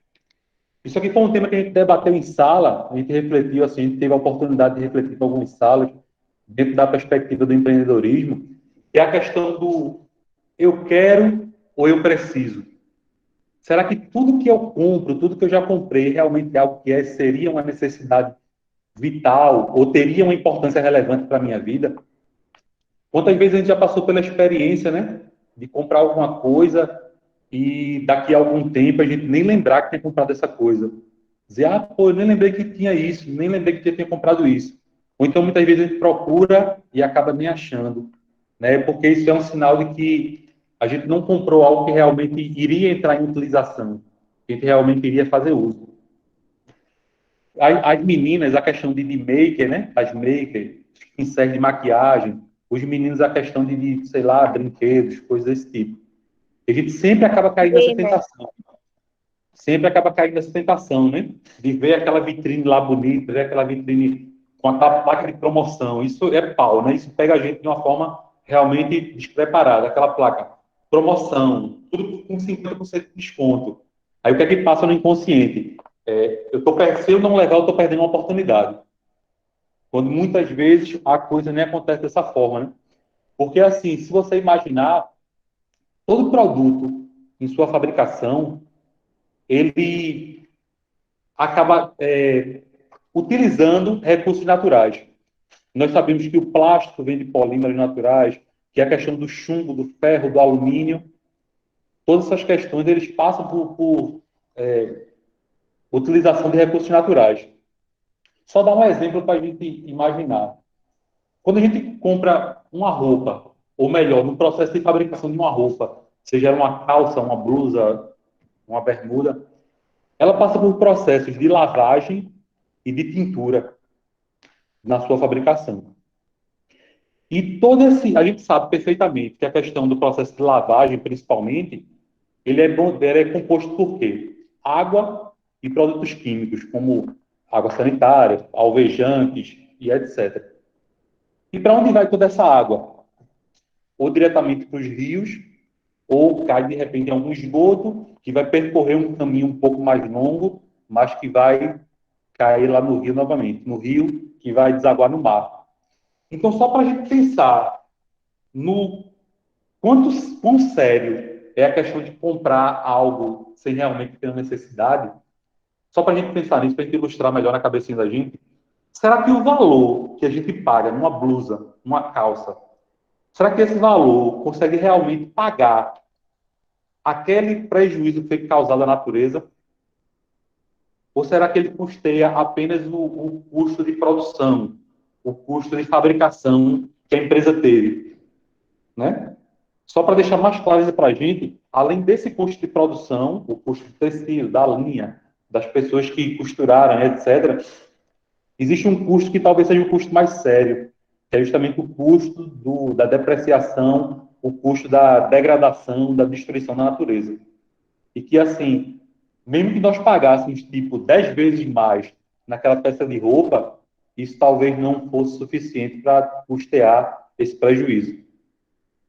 Isso aqui foi um tema que a gente debateu em sala, a gente refletiu, assim, a gente teve a oportunidade de refletir com algumas salas, dentro da perspectiva do empreendedorismo, que é a questão do eu quero ou eu preciso. Será que tudo que eu compro, tudo que eu já comprei, realmente é algo que seria uma necessidade vital ou teria uma importância relevante para a minha vida? Quantas vezes a gente já passou pela experiência, né, de comprar alguma coisa e daqui a algum tempo a gente nem lembrar que tinha comprado essa coisa. Dizer, pô, eu nem lembrei que tinha isso, nem lembrei que tinha comprado isso. Ou então, muitas vezes, a gente procura e acaba nem achando, né? Porque isso é um sinal de que a gente não comprou algo que realmente iria entrar em utilização, que a gente realmente iria fazer uso. As meninas, a questão de maker, né? As makers, pincéis de maquiagem, os meninos, a questão de, sei lá, brinquedos, coisas desse tipo. A gente sempre acaba caindo nessa tentação. Sempre acaba caindo nessa tentação, né? De ver aquela vitrine lá bonita, ver aquela vitrine com aquela placa de promoção. Isso é pau, né? Isso pega a gente de uma forma realmente despreparada. Aquela placa, promoção, tudo com 50% de desconto. Aí o que é que passa no inconsciente? Se eu não levar, eu estou perdendo uma oportunidade. Quando muitas vezes a coisa nem acontece dessa forma, né? Porque assim, se você imaginar, todo produto em sua fabricação, ele acaba utilizando recursos naturais. Nós sabemos que o plástico vem de polímeros naturais, que é a questão do chumbo, do ferro, do alumínio. Todas essas questões, eles passam por utilização de recursos naturais. Só dar um exemplo para a gente imaginar. Quando a gente compra uma roupa, ou melhor, no processo de fabricação de uma roupa, seja uma calça, uma blusa, uma bermuda, ela passa por processos de lavagem e de tintura na sua fabricação. E a gente sabe perfeitamente que a questão do processo de lavagem, principalmente, ele é composto por quê? Água e produtos químicos, como água sanitária, alvejantes e etc. E para onde vai toda essa água? Ou diretamente para os rios, ou cai, de repente, em algum esgoto, que vai percorrer um caminho um pouco mais longo, mas que vai cair lá no rio novamente. No rio, que vai desaguar no mar. Então, só para a gente pensar no quão sério é a questão de comprar algo sem realmente ter necessidade, só para a gente pensar nisso, para a gente ilustrar melhor na cabecinha da gente, será que o valor que a gente paga numa blusa, numa calça, será que esse valor consegue realmente pagar aquele prejuízo que foi causado à natureza? Ou será que ele custeia apenas o custo de produção, o custo de fabricação que a empresa teve? Né? Só para deixar mais claro para a gente, além desse custo de produção, o custo do tecido, da linha, das pessoas que costuraram, etc., existe um custo que talvez seja um custo mais sério, que é justamente o custo da depreciação, o custo da degradação, da destruição da natureza. E que, assim, mesmo que nós pagássemos, 10 vezes mais naquela peça de roupa, isso talvez não fosse suficiente para custear esse prejuízo,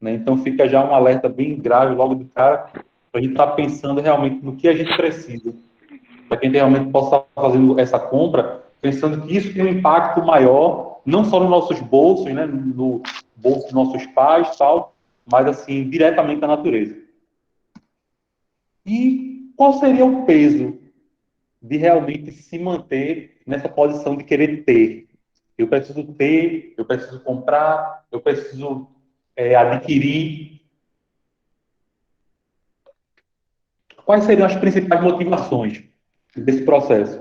né? Então fica já um alerta bem grave logo de cara, para a gente estar pensando realmente no que a gente precisa, para que a gente realmente possa estar fazendo essa compra, pensando que isso tem um impacto maior, não só nos nossos bolsos, né, no bolso dos nossos pais, tal, mas assim, diretamente na natureza. E qual seria o peso de realmente se manter nessa posição de querer ter? Eu preciso ter, eu preciso comprar, eu preciso adquirir. Quais seriam as principais motivações desse processo?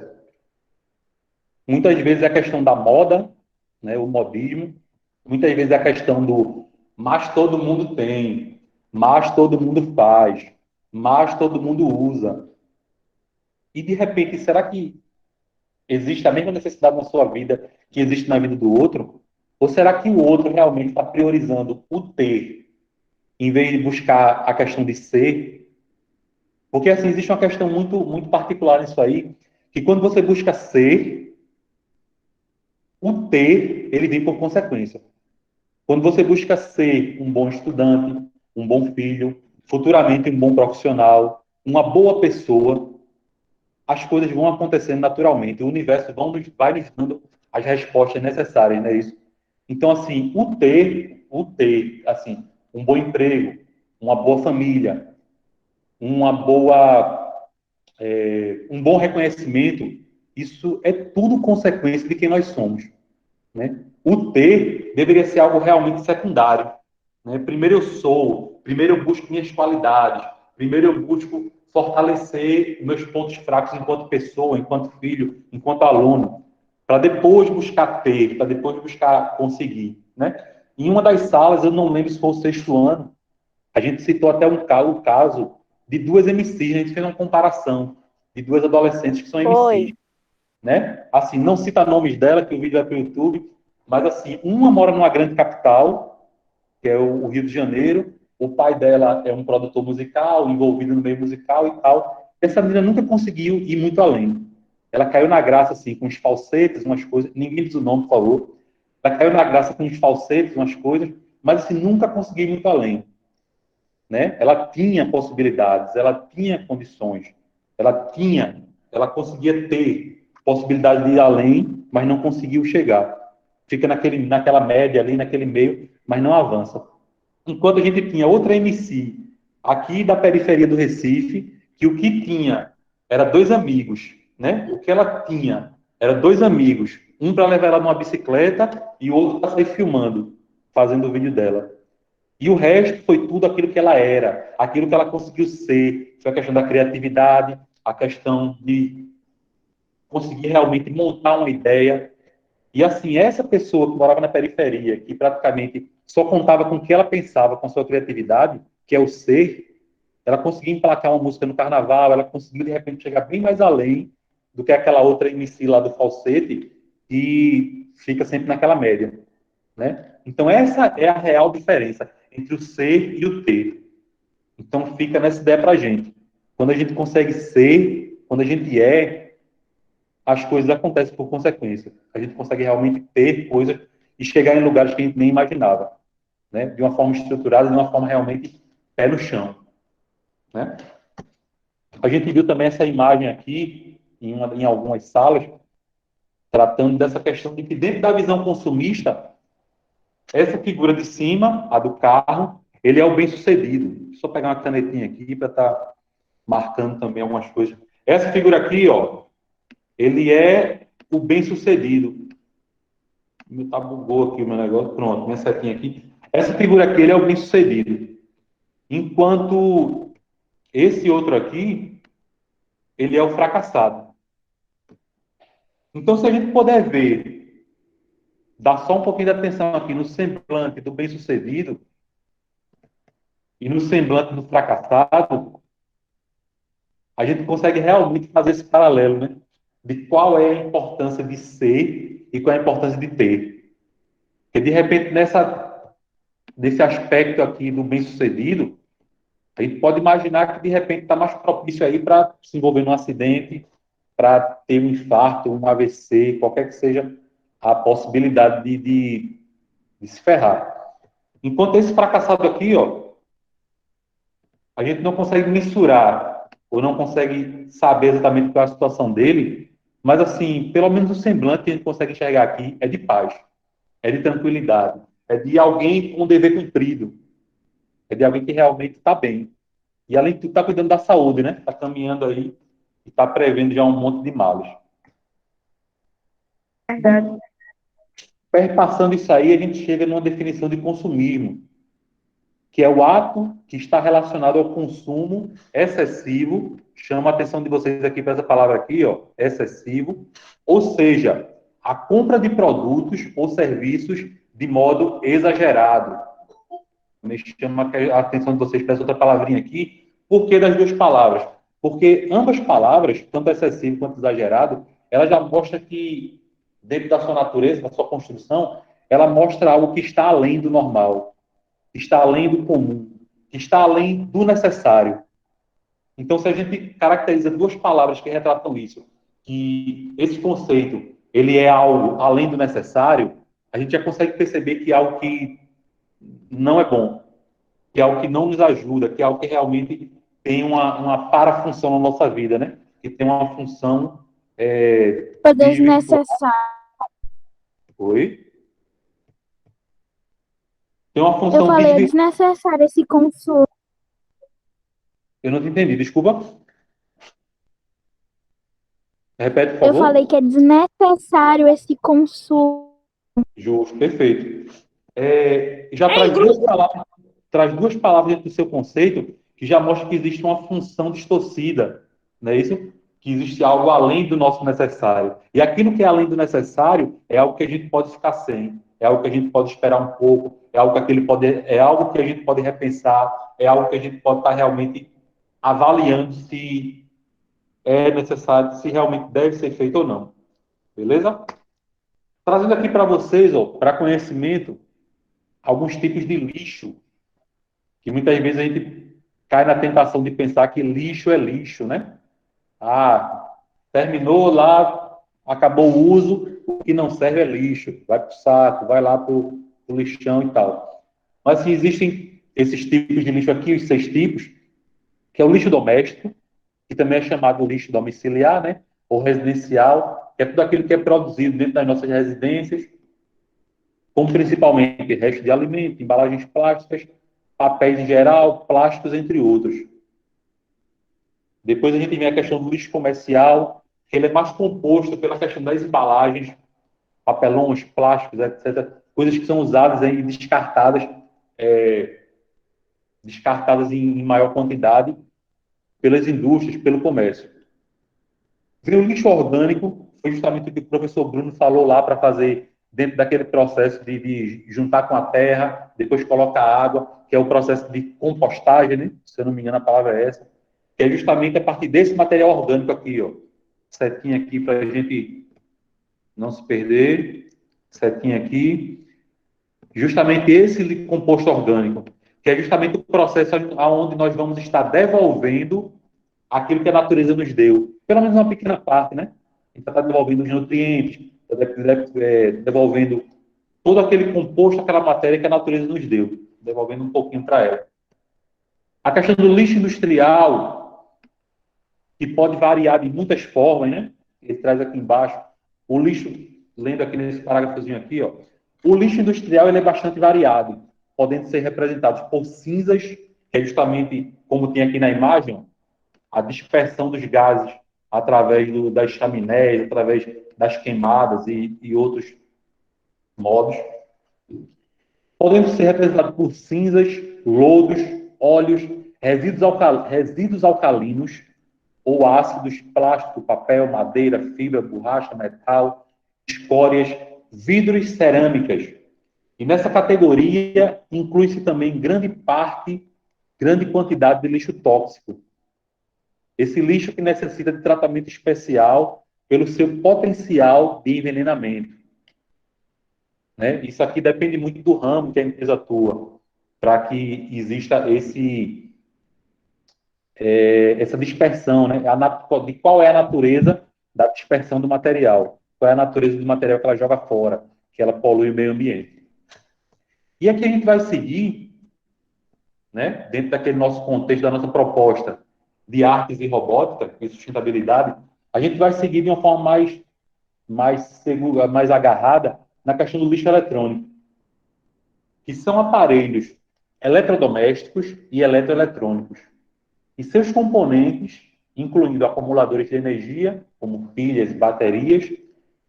Muitas vezes é a questão da moda, né, o modismo. Muitas vezes é a questão do mas todo mundo tem, mas todo mundo faz, mas todo mundo usa. E, de repente, será que existe a mesma necessidade na sua vida que existe na vida do outro? Ou será que o outro realmente está priorizando o ter, em vez de buscar a questão de ser? Porque, assim, existe uma questão muito, muito particular nisso aí, que quando você busca ser, o ter, ele vem por consequência. Quando você busca ser um bom estudante, um bom filho, futuramente um bom profissional, uma boa pessoa, as coisas vão acontecendo naturalmente. O universo vai nos dando as respostas necessárias, não é isso? Então, assim, assim, um bom emprego, uma boa família, um bom reconhecimento, isso é tudo consequência de quem nós somos, né? O ter deveria ser algo realmente secundário, né? Primeiro eu busco minhas qualidades, primeiro eu busco fortalecer meus pontos fracos enquanto pessoa, enquanto filho, enquanto aluno, para depois buscar ter, para depois buscar conseguir, né? Em uma das salas, eu não lembro se foi o sexto ano, a gente citou até o caso de duas MCs, a gente fez uma comparação de duas adolescentes que são MCs, né? Assim, não cita nomes dela, que o vídeo vai para o YouTube, mas assim, uma mora numa grande capital, que é o Rio de Janeiro, o pai dela é um produtor musical, envolvido no meio musical e tal. Essa menina nunca conseguiu ir muito além. Ela caiu na graça, assim, com os falsetes, umas coisas, ninguém diz o nome, por favor. Ela caiu na graça com os falsetes, umas coisas, mas assim, nunca conseguiu ir muito além, né? Ela tinha possibilidades, ela tinha condições, ela conseguia ter possibilidade de ir além, mas não conseguiu chegar. Fica naquela média ali, naquele meio, mas não avança. Enquanto a gente tinha outra MC aqui da periferia do Recife, que o que tinha era dois amigos, né? O que ela tinha era dois amigos, um para levar ela numa bicicleta e o outro para sair filmando, fazendo o vídeo dela. E o resto foi tudo aquilo que ela era, aquilo que ela conseguiu ser. Foi a questão da criatividade, a questão de conseguir realmente montar uma ideia. E assim, essa pessoa que morava na periferia, que praticamente só contava com o que ela pensava, com sua criatividade, que é o ser, ela conseguiu emplacar uma música no carnaval, ela conseguiu de repente chegar bem mais além do que aquela outra MC lá do falsete, e fica sempre naquela média, né? Então essa é a real diferença entre o ser e o ter. Então fica nessa ideia pra gente. Quando a gente consegue ser, quando a gente as coisas acontecem por consequência. A gente consegue realmente ter coisas e chegar em lugares que a gente nem imaginava, né? De uma forma estruturada, de uma forma realmente pé no chão, né? A gente viu também essa imagem aqui em algumas salas, tratando dessa questão de que dentro da visão consumista, essa figura de cima, a do carro, ele é o bem-sucedido. Deixa eu só pegar uma canetinha aqui para estar marcando também algumas coisas. Essa figura aqui, ó, ele é o bem-sucedido. Tá bugou aqui o meu negócio. Pronto, minha setinha aqui. Essa figura aqui, ele é o bem-sucedido. Enquanto esse outro aqui, ele é o fracassado. Então, se a gente puder ver, dar só um pouquinho de atenção aqui no semblante do bem-sucedido e no semblante do fracassado, a gente consegue realmente fazer esse paralelo, né? De qual é a importância de ser e qual é a importância de ter. Porque, de repente, nesse aspecto aqui do bem-sucedido, a gente pode imaginar que, de repente, está mais propício aí para se envolver num acidente, para ter um infarto, um AVC, qualquer que seja a possibilidade de se ferrar. Enquanto esse fracassado aqui, ó, a gente não consegue mensurar, ou não consegue saber exatamente qual é a situação dele, mas, assim, pelo menos o semblante que a gente consegue enxergar aqui é de paz, é de tranquilidade, é de alguém com dever cumprido, é de alguém que realmente está bem. E, além de tudo, está cuidando da saúde, né? Está caminhando aí e está prevendo já um monte de males. Verdade. Perpassando isso aí, a gente chega numa definição de consumismo, que é o ato que está relacionado ao consumo excessivo. Chama a atenção de vocês aqui para essa palavra aqui, ó, excessivo, ou seja, a compra de produtos ou serviços de modo exagerado. Me chama a atenção de vocês para essa outra palavrinha aqui. Por que das duas palavras? Porque ambas palavras, tanto excessivo quanto exagerado, ela já mostra que, dentro da sua natureza, da sua construção, ela mostra algo que está além do normal, que está além do comum, que está além do necessário. Então, se a gente caracteriza duas palavras que retratam isso, que esse conceito ele é algo além do necessário, a gente já consegue perceber que é algo que não é bom, que é algo que não nos ajuda, que é algo que realmente tem uma parafunção na nossa vida, né? Que tem uma função É desnecessário. Oi? Tem uma Eu função falei, é desnecessário esse consumo. Eu não te entendi, desculpa. Repete, por Eu favor. falei que é desnecessário esse consumo. Justo, perfeito. Já traz duas palavras dentro do seu conceito que já mostram que existe uma função distorcida, não é isso? Que existe algo além do nosso necessário. E aquilo que é além do necessário é algo que a gente pode ficar sem, é algo que a gente pode esperar um pouco, é algo que a gente pode repensar, é algo que a gente pode estar realmente avaliando se é necessário, se realmente deve ser feito ou não. Beleza? Trazendo aqui para vocês, para conhecimento, alguns tipos de lixo, que muitas vezes a gente cai na tentação de pensar que lixo é lixo, né? Ah, terminou lá, acabou o uso, o que não serve é lixo, vai para o saco, vai lá para o lixão e tal. Mas assim, existem esses tipos de lixo aqui, os 6 tipos, que é o lixo doméstico, que também é chamado lixo domiciliar, né? Ou residencial, que é tudo aquilo que é produzido dentro das nossas residências, como principalmente resto de alimento, embalagens plásticas, papéis em geral, plásticos, entre outros. Depois a gente vem a questão do lixo comercial, que ele é mais composto pela questão das embalagens, papelões, plásticos, etc. Coisas que são usadas e descartadas em maior quantidade pelas indústrias, pelo comércio. Vem o lixo orgânico, foi justamente o que o professor Bruno falou lá para fazer dentro daquele processo de juntar com a terra, depois colocar água, que é o processo de compostagem, né? Se eu não me engano a palavra é essa, que é justamente a partir desse material orgânico aqui, ó. Setinha aqui para a gente não se perder, setinha aqui. Justamente esse composto orgânico, que é justamente o processo onde nós vamos estar devolvendo aquilo que a natureza nos deu. Pelo menos uma pequena parte, né? A gente está devolvendo os nutrientes, devolvendo todo aquele composto, aquela matéria que a natureza nos deu, devolvendo um pouquinho para ela. A questão do lixo industrial, que pode variar de muitas formas, né? Ele traz aqui embaixo. O lixo, lendo aqui nesse parágrafozinho aqui, ó, o lixo industrial ele é bastante variado, podendo ser representados por cinzas, que é justamente como tem aqui na imagem, a dispersão dos gases através das chaminés, através das queimadas e outros modos. Podendo ser representados por cinzas, lodos, óleos, resíduos alcalinos ou ácidos, plástico, papel, madeira, fibra, borracha, metal, escórias, vidros, cerâmicas. E nessa categoria inclui-se também grande quantidade de lixo tóxico. Esse lixo que necessita de tratamento especial pelo seu potencial de envenenamento. Né? Isso aqui depende muito do ramo que a empresa atua, para que exista essa dispersão, né? De qual é a natureza da dispersão do material, qual é a natureza do material que ela joga fora, que ela polui o meio ambiente. E aqui a gente vai seguir, né, dentro daquele nosso contexto, da nossa proposta de artes e robótica e sustentabilidade, a gente vai seguir de uma forma mais segura, mais agarrada na questão do lixo eletrônico, que são aparelhos eletrodomésticos e eletroeletrônicos, e seus componentes, incluindo acumuladores de energia, como pilhas, baterias,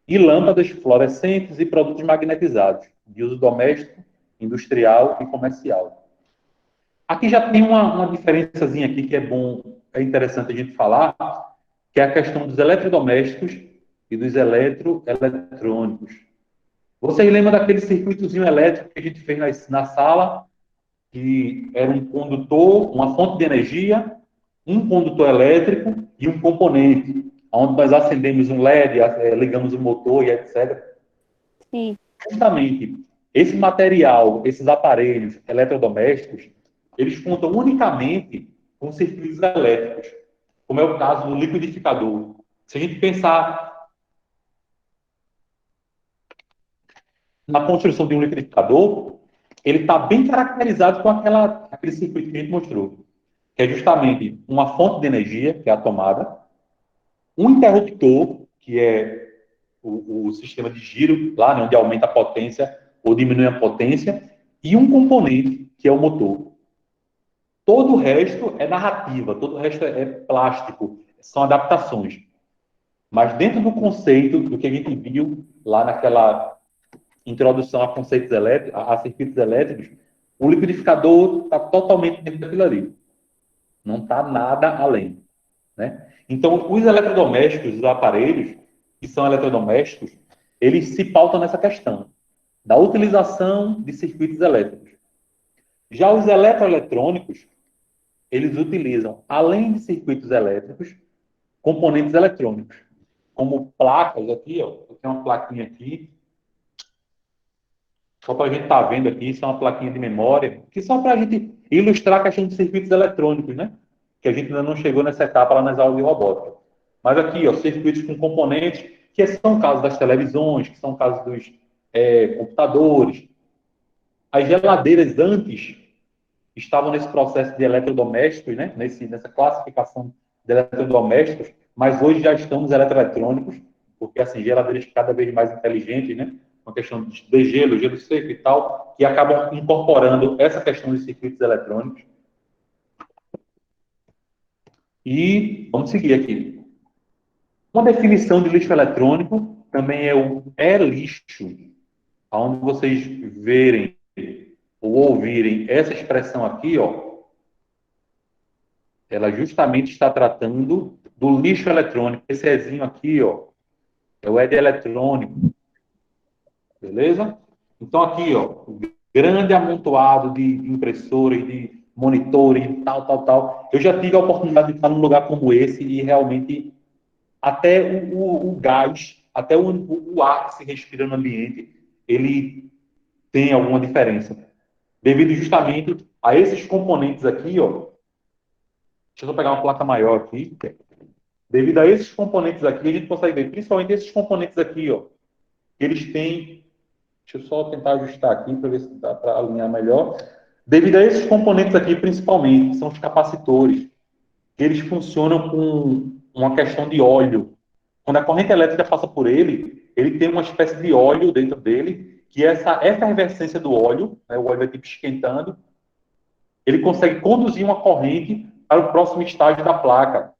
e lâmpadas fluorescentes e produtos magnetizados, de uso doméstico, industrial e comercial. Aqui já tem uma diferençazinha aqui que é bom, é interessante a gente falar, que é a questão dos eletrodomésticos e dos eletroeletrônicos. Vocês lembram daquele circuitozinho elétrico que a gente fez na sala, que era um condutor, uma fonte de energia, um condutor elétrico e um componente, onde nós acendemos um LED, ligamos o motor e etc. Sim. Justamente, esse material, esses aparelhos eletrodomésticos, eles contam unicamente com circuitos elétricos, como é o caso do liquidificador. Se a gente pensar na construção de um liquidificador, ele está bem caracterizado com aquele circuito que a gente mostrou, que é justamente uma fonte de energia, que é a tomada, um interruptor, que é o sistema de giro, lá, né, onde aumenta a potência ou diminui a potência, e um componente, que é o motor. Todo o resto é narrativa, todo o resto é plástico, são adaptações. Mas dentro do conceito do que a gente viu lá naquela introdução a conceitos elétricos, a circuitos elétricos, o liquidificador está totalmente dentro daquilo ali. Não está nada além, né? Então, os eletrodomésticos, os aparelhos que são eletrodomésticos, eles se pautam nessa questão da utilização de circuitos elétricos. Já os eletroeletrônicos, eles utilizam, além de circuitos elétricos, componentes eletrônicos, como placas aqui, ó. Eu tenho uma plaquinha aqui, só para a gente estar vendo aqui, isso é uma plaquinha de memória, que só para a gente ilustrar a questão de circuitos eletrônicos, né? Que a gente ainda não chegou nessa etapa lá nas aulas de robótica. Mas aqui, ó, circuitos com componentes, que são casos das televisões, que são casos dos computadores. As geladeiras antes estavam nesse processo de eletrodomésticos, né? Nessa classificação de eletrodomésticos, mas hoje já estamos eletroeletrônicos, porque assim, geladeiras cada vez mais inteligentes, né? Uma questão de gelo seco e tal, que acabam incorporando essa questão de circuitos eletrônicos. E vamos seguir aqui. Uma definição de lixo eletrônico também é o lixo, onde vocês verem ou ouvirem essa expressão aqui, ó, ela justamente está tratando do lixo eletrônico. Esse Ezinho aqui, ó, é o ED eletrônico. Beleza? Então, aqui, ó, grande amontoado de impressoras, de monitores, tal. Eu já tive a oportunidade de estar num lugar como esse e realmente até o gás, até o ar que se respira no ambiente, ele tem alguma diferença. Devido justamente a esses componentes aqui, ó. Deixa eu só pegar uma placa maior aqui. Devido a esses componentes aqui, a gente consegue ver, principalmente esses componentes aqui, ó. Eles têm. Deixa eu só tentar ajustar aqui para ver se dá para alinhar melhor. Devido a esses componentes aqui, principalmente, que são os capacitores, eles funcionam com uma questão de óleo. Quando a corrente elétrica passa por ele, ele tem uma espécie de óleo dentro dele, que essa efervescência do óleo, né, o óleo vai tipo esquentando, ele consegue conduzir uma corrente para o próximo estágio da placa.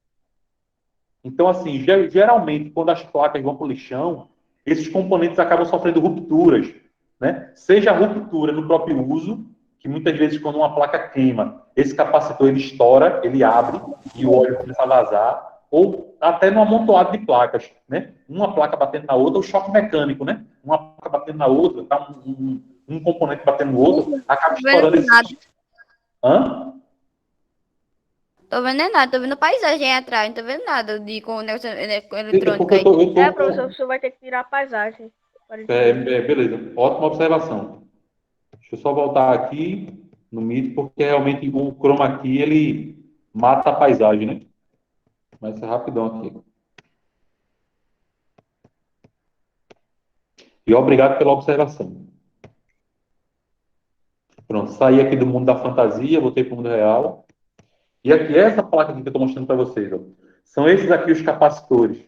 Então, assim, geralmente, quando as placas vão para o lixão, esses componentes acabam sofrendo rupturas, né? Seja a ruptura no próprio uso, que muitas vezes quando uma placa queima, esse capacitor ele estoura, ele abre e o óleo começa a vazar, ou até no amontoado de placas, né? Uma placa batendo na outra, o choque mecânico, né? Uma placa batendo na outra, tá um componente batendo no outro, acaba estourando esse... Hã? Tô vendo nada, tô vendo paisagem aí atrás, não tô vendo nada de com negócio eletrônico Porque aí. Professor, vai ter que tirar a paisagem. Beleza, ótima observação. Deixa eu só voltar aqui no Meet, porque realmente o chroma key, ele mata a paisagem, né? Vai ser rapidão aqui. E obrigado pela observação. Pronto, saí aqui do mundo da fantasia, voltei para o mundo real. E aqui, essa placa aqui que eu estou mostrando para vocês, ó, são esses aqui os capacitores.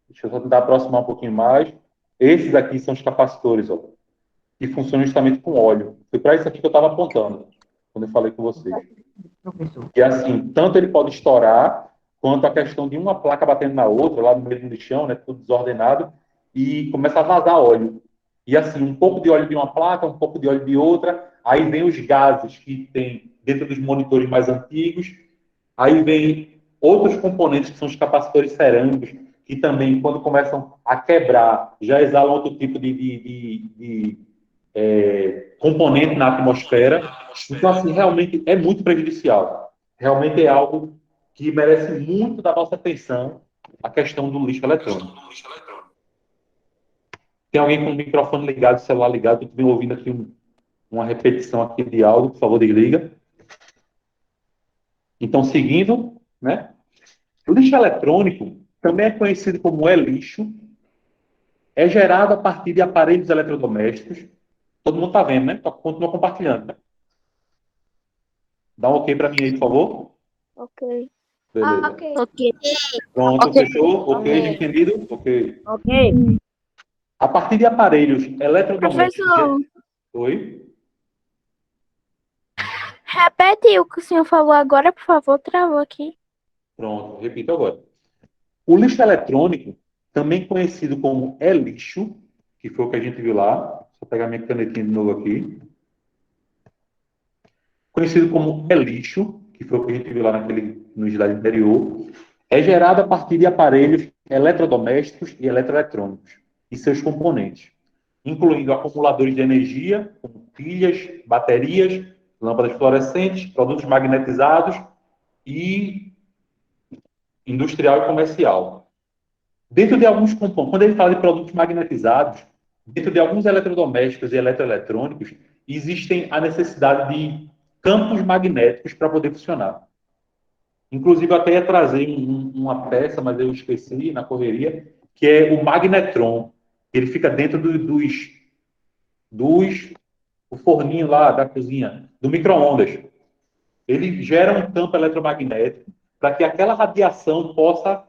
Deixa eu só tentar aproximar um pouquinho mais. Esses aqui são os capacitores, ó, que funcionam justamente com óleo. Foi para isso aqui que eu estava apontando, quando eu falei com vocês. E assim, tanto ele pode estourar, quanto a questão de uma placa batendo na outra, lá no meio do chão, né, tudo desordenado, e começa a vazar óleo. E assim, um pouco de óleo de uma placa, um pouco de óleo de outra, aí vem os gases que tem dentro dos monitores mais antigos, aí vem outros componentes que são os capacitores cerâmicos, que também, quando começam a quebrar, já exalam outro tipo de componente na atmosfera. Então, assim, realmente é muito prejudicial. Realmente é algo que merece muito da nossa atenção, a questão do lixo eletrônico. Tem alguém com o microfone ligado, celular ligado, estou ouvindo aqui uma repetição aqui de áudio, por favor, desliga. Então, seguindo, né? O lixo eletrônico também é conhecido como e-lixo, é gerado a partir de aparelhos eletrodomésticos. Todo mundo está vendo, né? Continua compartilhando, né? Dá um ok para mim aí, por favor. Ok. Beleza. Ok. Ok. Pronto, Ok. fechou? Ok, entendido? Ok. Ok. A partir de aparelhos eletrodomésticos... Professor, Oi? repete o que o senhor falou agora, por favor, travou aqui. Pronto, repito agora. O lixo eletrônico, também conhecido como e-lixo, que foi o que a gente viu lá. Vou pegar minha canetinha de novo aqui. Conhecido como e-lixo, que foi o que a gente viu lá no slide anterior, é gerado a partir de aparelhos eletrodomésticos e eletroeletrônicos e seus componentes, incluindo acumuladores de energia, como pilhas, baterias, lâmpadas fluorescentes, produtos magnetizados e industrial e comercial. Dentro de alguns componentes, quando ele fala de produtos magnetizados, dentro de alguns eletrodomésticos e eletroeletrônicos, existem a necessidade de campos magnéticos para poder funcionar. Inclusive, eu até ia trazer uma peça, mas eu esqueci na correria, que é o magnetron. Ele fica dentro o forninho lá da cozinha, do micro-ondas. Ele gera um campo eletromagnético para que aquela radiação possa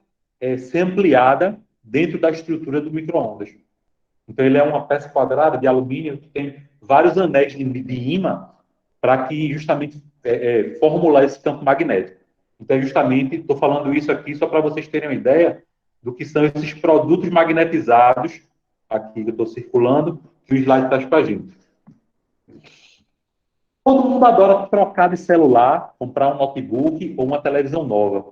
ser ampliada dentro da estrutura do micro-ondas. Então, ele é uma peça quadrada de alumínio que tem vários anéis de ímã para que justamente formular esse campo magnético. Então, justamente, estou falando isso aqui só para vocês terem uma ideia do que são esses produtos magnetizados, aqui que eu estou circulando, que o slide traz para a gente. Todo mundo adora trocar de celular, comprar um notebook ou uma televisão nova.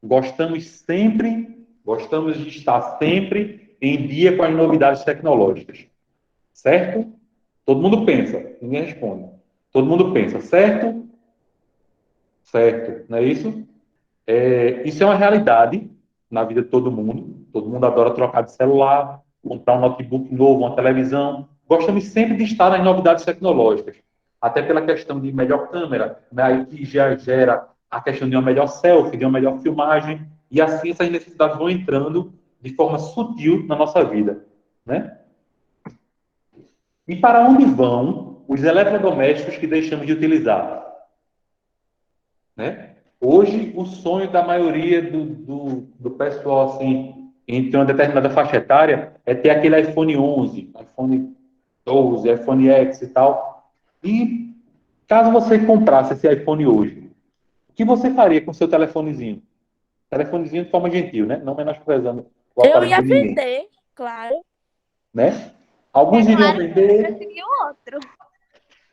Gostamos de estar sempre em dia com as novidades tecnológicas. Certo? Todo mundo pensa, ninguém responde. Todo mundo pensa, certo? Certo, não é isso? Isso é uma realidade na vida de todo mundo. Todo mundo adora trocar de celular, comprar um notebook novo, uma televisão. Gostamos sempre de estar nas novidades tecnológicas. Até pela questão de melhor câmera, né, que já gera a questão de uma melhor selfie, de uma melhor filmagem. E assim essas necessidades vão entrando de forma sutil na nossa vida, né? E para onde vão os eletrodomésticos que deixamos de utilizar? Né? Hoje, o sonho da maioria do pessoal, assim, entre uma determinada faixa etária, é ter aquele iPhone 11, iPhone 12, iPhone X e tal. E caso você comprasse esse iPhone hoje, o que você faria com o seu telefonezinho? Telefonezinho de forma gentil, né? Não menosprezando o Eu aparelho ia de ninguém. vender, claro. Né? Alguns iriam vender...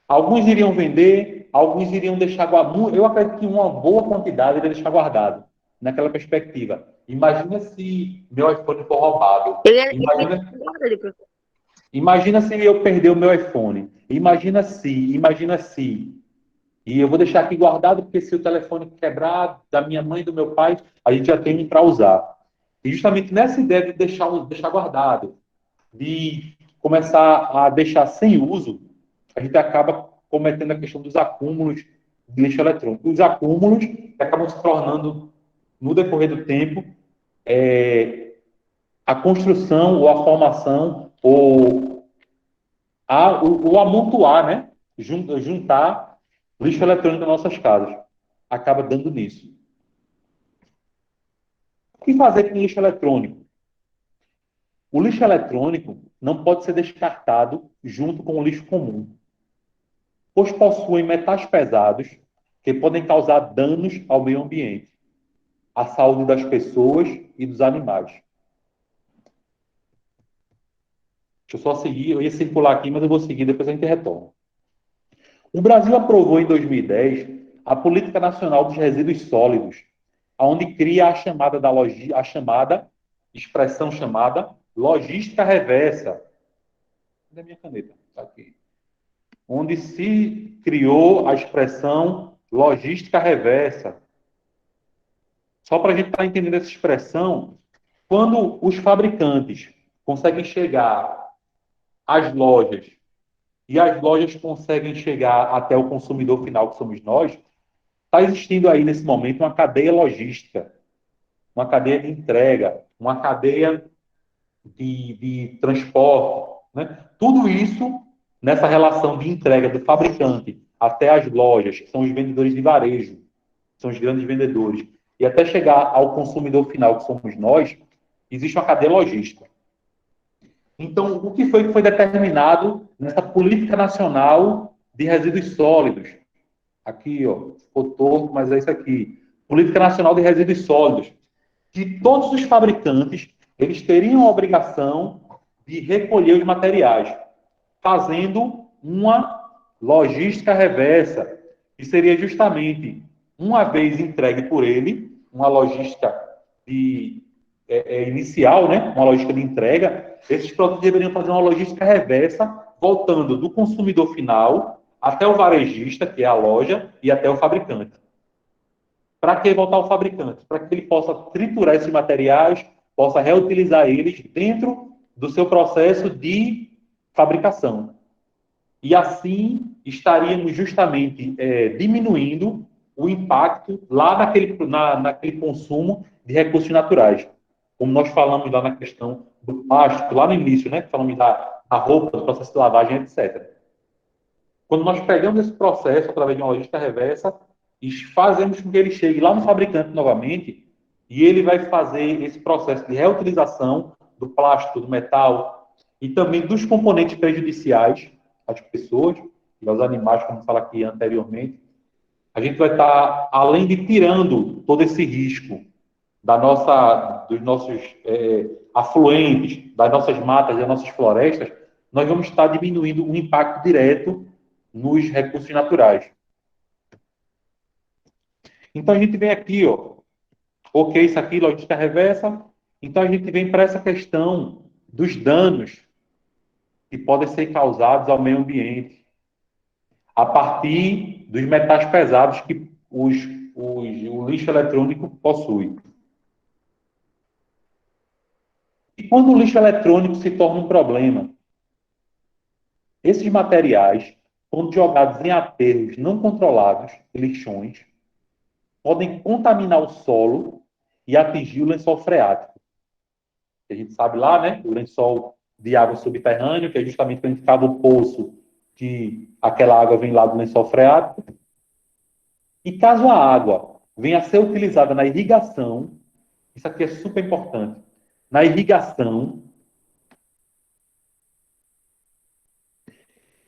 Alguns iriam vender, alguns iriam deixar guardado. Eu acredito que uma boa quantidade iria deixar guardado, naquela perspectiva. Imagina se meu iPhone for roubado. Imagina se eu perder o meu iPhone. Imagina se. E eu vou deixar aqui guardado, porque se o telefone quebrar da minha mãe e do meu pai, a gente já tem um para usar. E justamente nessa ideia de deixar guardado, de começar a deixar sem uso, a gente acaba cometendo a questão dos acúmulos de lixo eletrônico. Os acúmulos acabam se tornando, no decorrer do tempo, a construção ou a formação ou o amontoar, né, juntar lixo eletrônico nas nossas casas. Acaba dando nisso. O que fazer com o lixo eletrônico? O lixo eletrônico não pode ser descartado junto com o lixo comum, pois possuem metais pesados que podem causar danos ao meio ambiente, à saúde das pessoas e dos animais. Deixa eu só seguir, eu ia circular aqui, mas eu vou seguir, depois a gente retorna. O Brasil aprovou em 2010 a Política Nacional dos Resíduos Sólidos, onde cria a expressão chamada logística reversa. Cadê a minha caneta? Está aqui. Onde se criou a expressão logística reversa. Só para a gente estar entendendo essa expressão, quando os fabricantes conseguem chegar às lojas e as lojas conseguem chegar até o consumidor final, que somos nós, está existindo aí, nesse momento, uma cadeia logística, uma cadeia de entrega, uma cadeia de transporte, né? Tudo isso nessa relação de entrega do fabricante até as lojas, que são os vendedores de varejo, são os grandes vendedores, e até chegar ao consumidor final, que somos nós, existe uma cadeia logística. Então, o que foi determinado nessa Política Nacional de Resíduos Sólidos? Aqui, ó, ficou torto, mas é isso aqui. Política Nacional de Resíduos Sólidos. Que todos os fabricantes, eles teriam a obrigação de recolher os materiais, fazendo uma logística reversa, que seria justamente, uma vez entregue por ele, uma logística inicial, né? Uma logística de entrega, esses produtos deveriam fazer uma logística reversa, voltando do consumidor final até o varejista, que é a loja, e até o fabricante. Para que voltar ao fabricante? Para que ele possa triturar esses materiais, possa reutilizar eles dentro do seu processo de fabricação. E assim estaríamos justamente diminuindo o impacto lá naquele consumo de recursos naturais. Como nós falamos lá na questão do plástico, lá no início, né? Falamos da roupa, do processo de lavagem, etc. Quando nós pegamos esse processo através de uma logística reversa e fazemos com que ele chegue lá no fabricante novamente, e ele vai fazer esse processo de reutilização do plástico, do metal e também dos componentes prejudiciais às pessoas e aos animais, como fala aqui anteriormente, a gente vai estar, além de tirando todo esse risco dos nossos afluentes, das nossas matas, das nossas florestas, nós vamos estar diminuindo o impacto direto nos recursos naturais. Então, a gente vem aqui, ó, ok, isso aqui, logística reversa. Então, a gente vem para essa questão dos danos que podem ser causados ao meio ambiente a partir dos metais pesados que o lixo eletrônico possui. E quando o lixo eletrônico se torna um problema, esses materiais, quando jogados em aterros não controlados, lixões, podem contaminar o solo e atingir o lençol freático. A gente sabe lá, né? O lençol de água subterrâneo, que é justamente quando a gente cava o poço, que aquela água vem lá do lençol freático. E caso a água venha a ser utilizada na irrigação, isso aqui é super importante, na irrigação,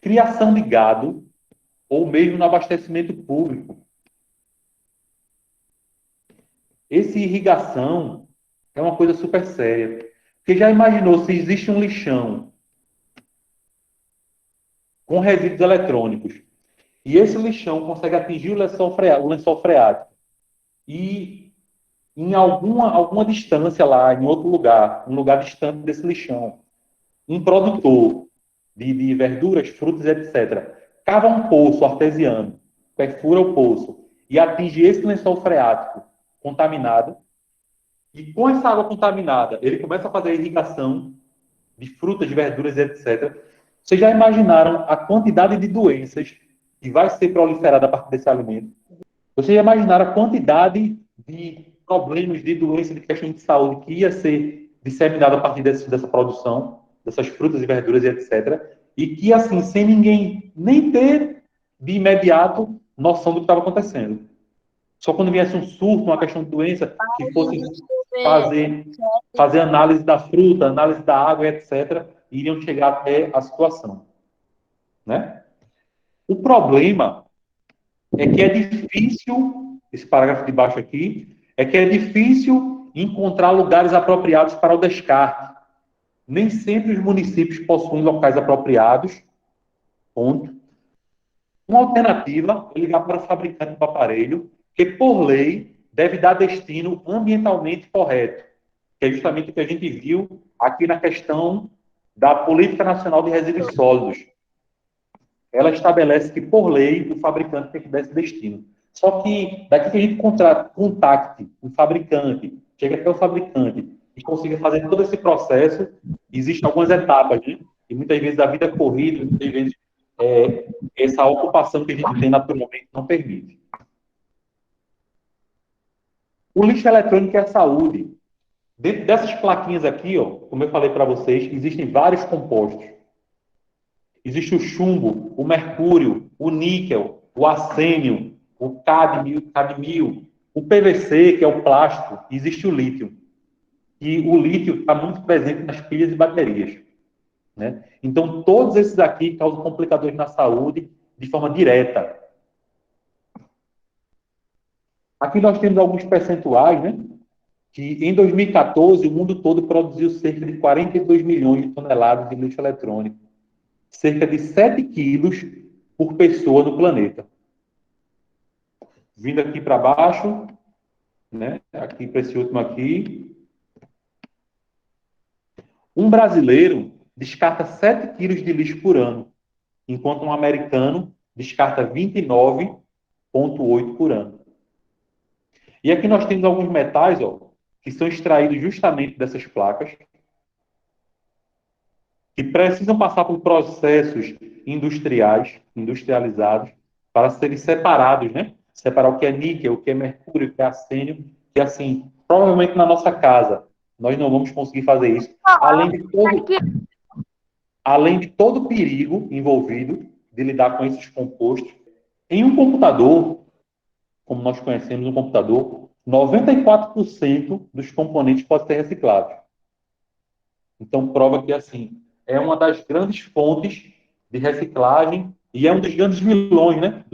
criação de gado, ou mesmo no abastecimento público. Essa irrigação é uma coisa super séria. Porque já imaginou se existe um lixão com resíduos eletrônicos e esse lixão consegue atingir o lençol freático e em alguma distância lá, em outro lugar, um lugar distante desse lixão, um produtor de verduras, frutas, etc., cava um poço artesiano, perfura o poço e atinge esse lençol freático contaminado, e com essa água contaminada, ele começa a fazer a irrigação de frutas, de verduras, etc. Vocês já imaginaram a quantidade de doenças que vai ser proliferada a partir desse alimento? Vocês já imaginaram a quantidade de problemas, de doenças, de questões de saúde que ia ser disseminada a partir dessa produção, dessas frutas e verduras, etc. E que, assim, sem ninguém nem ter de imediato, noção do que estava acontecendo. Só quando viesse um surto, uma questão de doença, que fosse fazer análise da fruta, análise da água, etc., iriam chegar até a situação. Né? O problema é que é difícil, esse parágrafo de baixo aqui, é que é difícil encontrar lugares apropriados para o descarte. Nem sempre os municípios possuem locais apropriados. Ponto. Uma alternativa é ligar para o fabricante do aparelho, que, por lei, deve dar destino ambientalmente correto, que é justamente o que a gente viu aqui na questão da Política Nacional de Resíduos Sólidos. Ela estabelece que, por lei, o fabricante tem que dar esse destino. Só que, daqui que a gente contacte o fabricante, chega até o fabricante e consiga fazer todo esse processo, existem algumas etapas, né? E muitas vezes a vida corrida, muitas vezes essa ocupação que a gente tem naturalmente não permite. O lixo eletrônico é a saúde. Dentro dessas plaquinhas aqui, ó, como eu falei para vocês, existem vários compostos. Existe o chumbo, o mercúrio, o níquel, o arsênio, o cadmio, o PVC, que é o plástico, e existe o lítio. E o lítio está muito presente nas pilhas e baterias. Né? Então, todos esses aqui causam complicadores na saúde de forma direta. Aqui nós temos alguns percentuais, né? Que em 2014 o mundo todo produziu cerca de 42 milhões de toneladas de lixo eletrônico. Cerca de 7 quilos por pessoa no planeta. Vindo aqui para baixo, né? Aqui para esse último aqui. Um brasileiro descarta 7 quilos de lixo por ano, enquanto um americano descarta 29,8 por ano. E aqui nós temos alguns metais, ó, que são extraídos justamente dessas placas, que precisam passar por processos industrializados, para serem separados, né? Separar o que é níquel, o que é mercúrio, o que é arsênio, que assim, provavelmente na nossa casa, nós não vamos conseguir fazer isso, além de todo o perigo envolvido de lidar com esses compostos. Em um computador, como nós conhecemos um computador, 94% dos componentes podem ser reciclados. Então, prova que, assim, é uma das grandes fontes de reciclagem e é um dos grandes vilões, né,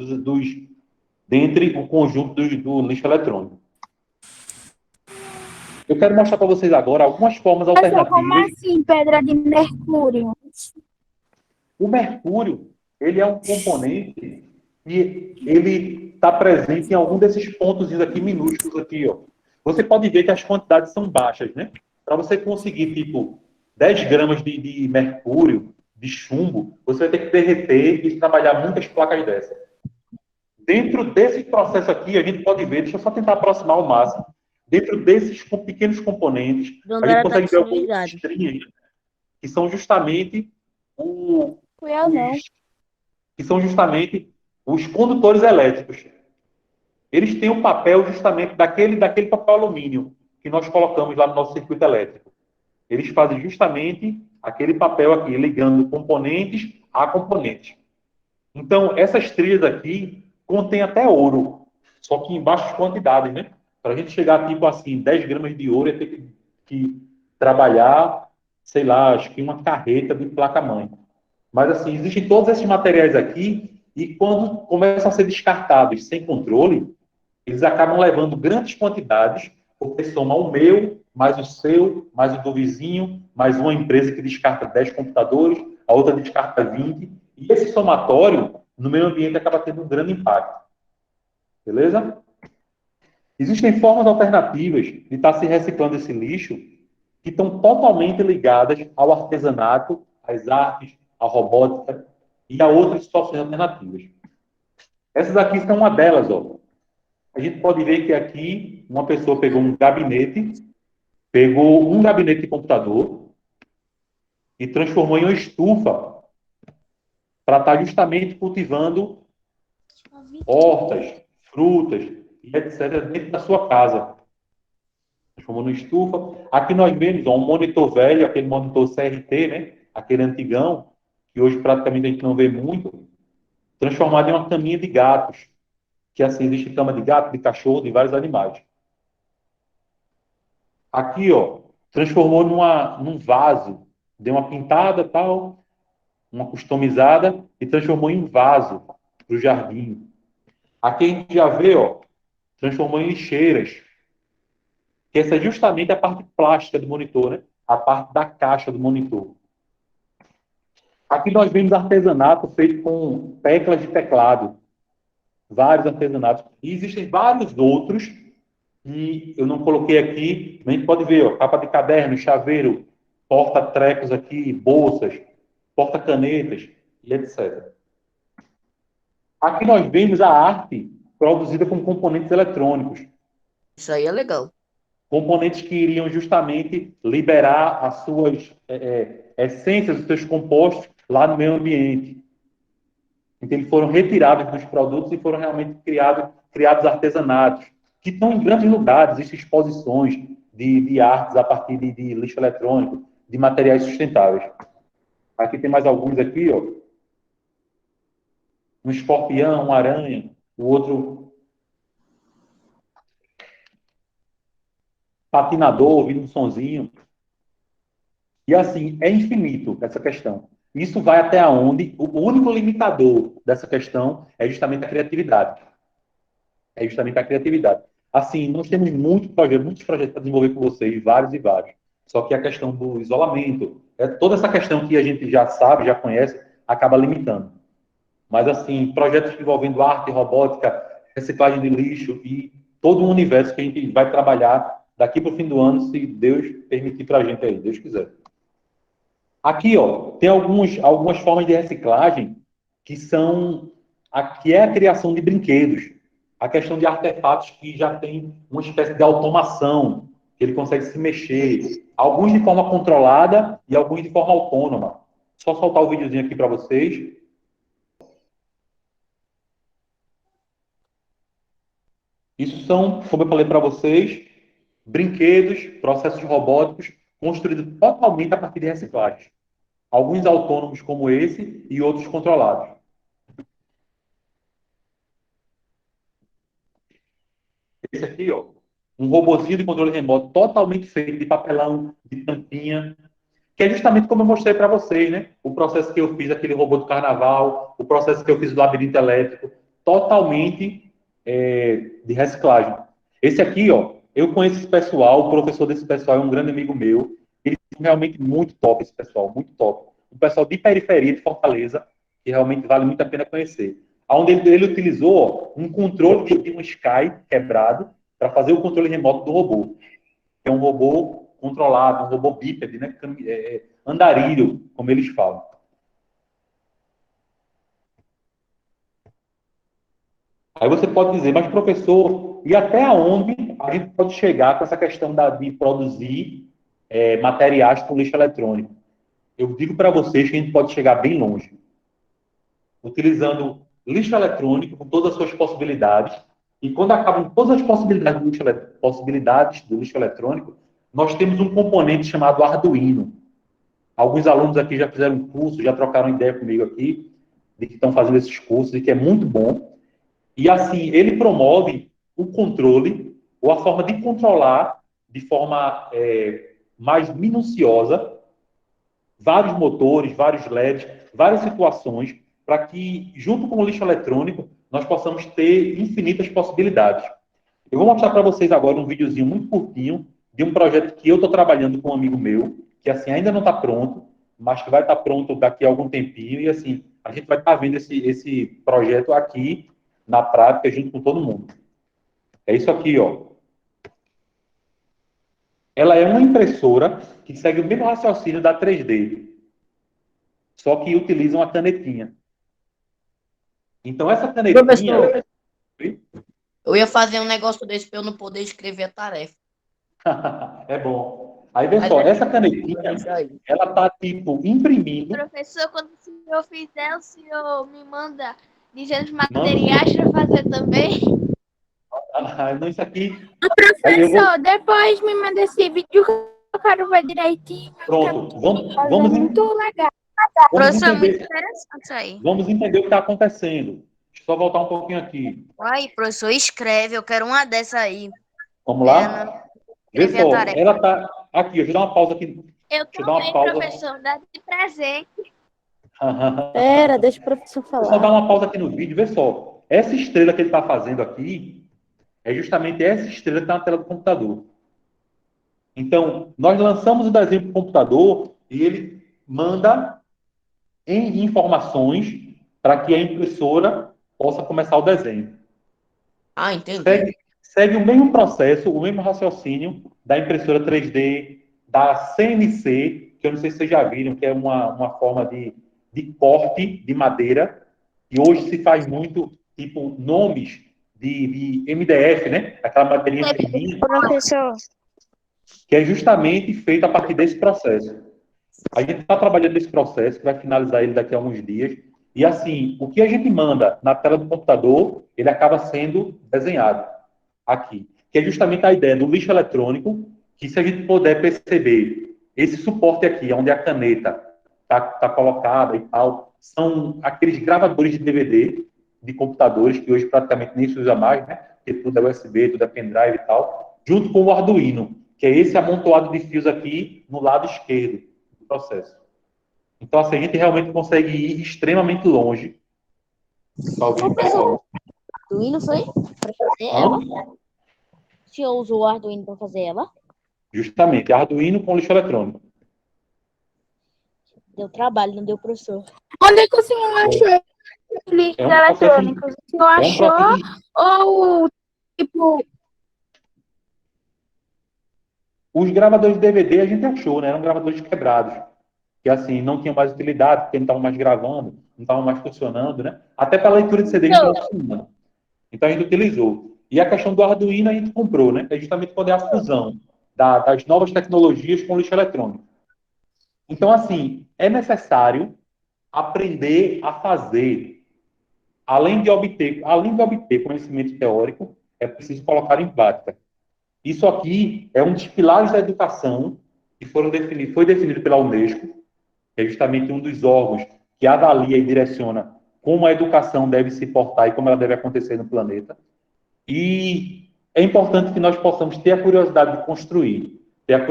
dentre o conjunto do lixo eletrônico. Eu quero mostrar para vocês agora algumas formas alternativas. Como assim, pedra de mercúrio? O mercúrio, ele é um componente e ele está presente em algum desses pontos aqui minúsculos aqui, ó. Você pode ver que as quantidades são baixas, né? Para você conseguir, tipo, 10 gramas de mercúrio, de chumbo, você vai ter que derreter e trabalhar muitas placas dessas. Dentro desse processo aqui, a gente pode ver, deixa eu só tentar aproximar ao máximo, dentro desses pequenos componentes, a gente consegue ver algumas estrinhas que são justamente os condutores elétricos. Eles têm um papel justamente daquele papel alumínio que nós colocamos lá no nosso circuito elétrico. Eles fazem justamente aquele papel aqui, ligando componentes a componentes. Então, essas trilhas aqui contêm até ouro, só que em baixas quantidades, né? Para a gente chegar, tipo assim, 10 gramas de ouro, é ter que trabalhar, sei lá, acho que uma carreta de placa-mãe. Mas, assim, existem todos esses materiais aqui e quando começam a ser descartados sem controle, eles acabam levando grandes quantidades, porque soma o meu, mais o seu, mais o do vizinho, mais uma empresa que descarta 10 computadores, a outra descarta 20, e esse somatório, no meio ambiente, acaba tendo um grande impacto. Beleza? Existem formas alternativas de estar se reciclando esse lixo que estão totalmente ligadas ao artesanato, às artes, à robótica e a outras situações alternativas. Essas aqui são uma delas, ó. A gente pode ver que aqui uma pessoa pegou um gabinete de computador e transformou em uma estufa para estar justamente cultivando hortas, frutas e etc. dentro da sua casa. Transformou numa estufa. Aqui nós vemos ó, um monitor velho, aquele monitor CRT, né? Aquele antigão, que hoje praticamente a gente não vê muito. transformado em uma caminha de gatos, que assim, existe cama de gato, de cachorro, de vários animais. Aqui, ó, transformou num vaso, deu uma pintada, tal, uma customizada, e transformou em vaso para o jardim. Aqui a gente já vê, ó, transformou em lixeiras, que essa é justamente a parte plástica do monitor, né? A parte da caixa do monitor. Aqui nós vemos artesanato feito com teclas de teclado. Vários artesanatos. E existem vários outros que eu não coloquei aqui. A gente pode ver, ó, capa de caderno, chaveiro, porta-trecos aqui, bolsas, porta-canetas e etc. Aqui nós vemos a arte produzida com componentes eletrônicos. Isso aí é legal. Componentes que iriam justamente liberar as suas essências, os seus compostos lá no meio ambiente. Então, eles foram retirados dos produtos e foram realmente criados artesanatos, que estão em grandes lugares. Existem exposições de artes a partir de lixo eletrônico, de materiais sustentáveis. Aqui tem mais alguns aqui, ó. Um escorpião, uma aranha, o outro patinador, ouvindo um sonzinho. E assim, é infinito essa questão. Isso vai até onde o único limitador dessa questão é justamente a criatividade. É justamente a criatividade. Assim, nós temos muitos projetos para desenvolver com vocês, vários e vários. Só que a questão do isolamento, toda essa questão que a gente já sabe, já conhece, acaba limitando. Mas, assim, projetos envolvendo arte, robótica, reciclagem de lixo e todo um universo que a gente vai trabalhar daqui para o fim do ano, se Deus permitir para a gente aí, Deus quiser. Aqui, ó, tem algumas formas de reciclagem que é a criação de brinquedos. A questão de artefatos que já tem uma espécie de automação, que ele consegue se mexer. Alguns de forma controlada e alguns de forma autônoma. Só soltar o videozinho aqui para vocês. Isso são, como eu falei para vocês, brinquedos, processos robóticos, construídos totalmente a partir de reciclagem. Alguns autônomos como esse e outros controlados. Esse aqui, ó, um robozinho de controle remoto totalmente feito de papelão, de tampinha, que é justamente como eu mostrei para vocês, né? O processo que eu fiz, aquele robô do carnaval, o processo que eu fiz do labirinto elétrico, totalmente de reciclagem. Esse aqui, ó, eu conheço esse pessoal, o professor desse pessoal é um grande amigo meu, ele é realmente muito top, esse pessoal, muito top. Um pessoal de periferia de Fortaleza, que realmente vale muito a pena conhecer. Onde ele utilizou um controle de um Sky quebrado para fazer o controle remoto do robô. É um robô controlado, um robô bípede, né? Andarilho, como eles falam. Aí você pode dizer, mas professor, e até onde a gente pode chegar com essa questão de produzir materiais com lixo eletrônico? Eu digo para vocês que a gente pode chegar bem longe. Utilizando lixo eletrônico com todas as suas possibilidades. E quando acabam todas as possibilidades do lixo eletrônico, nós temos um componente chamado Arduino. Alguns alunos aqui já fizeram um curso, já trocaram ideia comigo aqui, de que estão fazendo esses cursos, e que é muito bom. E assim, ele promove o controle, ou a forma de controlar, de forma mais minuciosa, vários motores, vários LEDs, várias situações, para que, junto com o lixo eletrônico, nós possamos ter infinitas possibilidades. Eu vou mostrar para vocês agora um videozinho muito curtinho de um projeto que eu estou trabalhando com um amigo meu, que assim ainda não está pronto, mas que vai estar pronto daqui a algum tempinho, e assim, a gente vai estar vendo esse projeto aqui, na prática, junto com todo mundo. É isso aqui, ó. Ela é uma impressora que segue o mesmo raciocínio da 3D, só que utiliza uma canetinha. Então, essa canetinha... Professor, eu ia fazer um negócio desse para eu não poder escrever a tarefa. É bom. Aí, pessoal, essa canetinha, ela tá, tipo, imprimindo... Professor, quando o senhor fizer, o senhor me manda dizendo os materiais para fazer também? Não, isso aqui... Professor, depois me manda esse vídeo que eu quero ver direitinho. Pronto, vamos... Muito legal. Vamos Professor, muito entender, interessante isso aí. vamos entender o que está acontecendo. Deixa eu só voltar um pouquinho aqui. Ai, professor, escreve, eu quero uma dessa aí. Vamos Ana, lá? Vê escreve a só, tarefa. ela está aqui. Deixa eu dar uma pausa aqui. Eu Deixa eu dar uma também, pausa. professor, dá de presente. Pera, deixa o professor Deixa eu só dar falar. uma pausa aqui no vídeo. Vê só. Essa estrela que ele está fazendo aqui é justamente essa estrela que está na tela do computador. Então, nós lançamos o desenho para o computador e ele manda em informações para que a impressora possa começar o desenho. Ah, entendi. Segue o mesmo processo, o mesmo raciocínio da impressora 3D, da CNC, que eu não sei se vocês já viram, que é uma forma de corte de madeira, e hoje se faz muito, tipo, nomes de MDF, né? Aquela madeirinha fininha, Professor, que é justamente feita a partir desse processo. A gente está trabalhando nesse processo, que vai finalizar ele daqui a alguns dias, e assim, o que a gente manda na tela do computador, ele acaba sendo desenhado aqui, que é justamente a ideia do lixo eletrônico, que se a gente puder perceber, esse suporte aqui, onde a caneta está colocada e tal, são aqueles gravadores de DVD de computadores, que hoje praticamente nem se usa mais, né? Porque tudo é USB, tudo é pendrive e tal, junto com o Arduino, que é esse amontoado de fios aqui no lado esquerdo do processo. Então, assim, a gente realmente consegue ir extremamente longe. Arduino foi? Para fazer ela? O senhor usou o Arduino para fazer ela? Justamente, Arduino com lixo eletrônico. Deu trabalho, não deu, professor. Onde é que o senhor achou lixo eletrônico? O senhor achou ou, tipo... Os gravadores de DVD a gente achou, né? Eram gravadores quebrados. Que, assim, não tinham mais utilidade, porque não estavam mais gravando, não estavam mais funcionando, né? Até para a leitura de CD não estava funcionando. Então, a gente utilizou. E a questão do Arduino a gente comprou, né? É justamente quando é a fusão das novas tecnologias com o lixo eletrônico. Então, assim, é necessário aprender a fazer. Além de obter conhecimento teórico, é preciso colocar em prática. Isso aqui é um dos pilares da educação que foi definido pela Unesco, que é justamente um dos órgãos que avalia e direciona como a educação deve se portar e como ela deve acontecer no planeta. E é importante que nós possamos ter a curiosidade de construir, ter a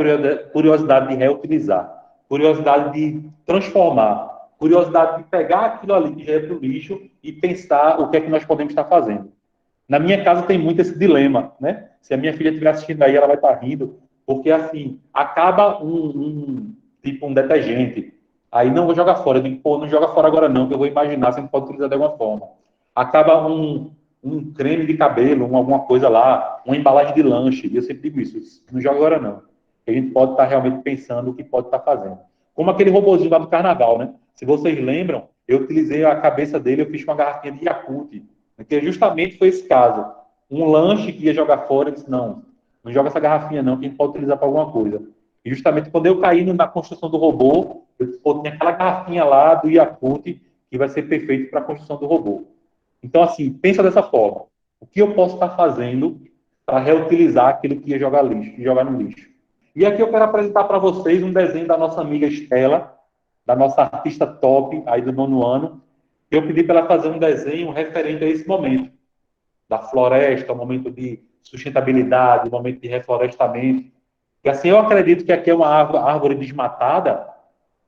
curiosidade de reutilizar, curiosidade de transformar, curiosidade de pegar aquilo ali que já é do lixo e pensar o que é que nós podemos estar fazendo. Na minha casa tem muito esse dilema, né? Se a minha filha estiver assistindo aí, ela vai estar rindo, porque, assim, acaba um detergente, aí não vou jogar fora, eu digo, pô, não joga fora agora não, que eu vou imaginar se a gente pode utilizar de alguma forma. Acaba um creme de cabelo, alguma coisa lá, uma embalagem de lanche, e eu sempre digo isso, não joga agora não. A gente pode estar realmente pensando o que pode estar fazendo. Como aquele robozinho lá do carnaval, né? Se vocês lembram, eu utilizei a cabeça dele, eu fiz uma garrafinha de Yakult, porque justamente foi esse caso. Um lanche que ia jogar fora, eu disse, não joga essa garrafinha não, que a gente pode utilizar para alguma coisa. E justamente quando eu caí na construção do robô, eu disse, pô, tinha aquela garrafinha lá do Yakult que vai ser perfeito para a construção do robô. Então, assim, pensa dessa forma. O que eu posso estar fazendo para reutilizar aquilo que ia jogar no lixo? E aqui eu quero apresentar para vocês um desenho da nossa amiga Estela, da nossa artista top aí do 9º ano. Eu pedi para ela fazer um desenho referente a esse momento da floresta, um momento de sustentabilidade, um momento de reflorestamento. E assim, eu acredito que aqui é uma árvore desmatada,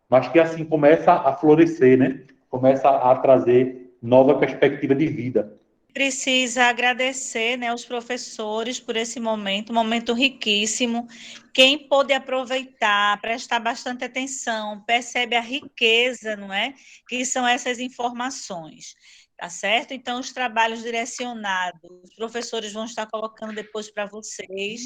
mas que assim começa a florescer, né? Começa a trazer nova perspectiva de vida. Precisa agradecer, né, os professores por esse momento, um momento riquíssimo. Quem pôde aproveitar, prestar bastante atenção, percebe a riqueza, não é? Que são essas informações, tá certo? Então, os trabalhos direcionados, os professores vão estar colocando depois para vocês,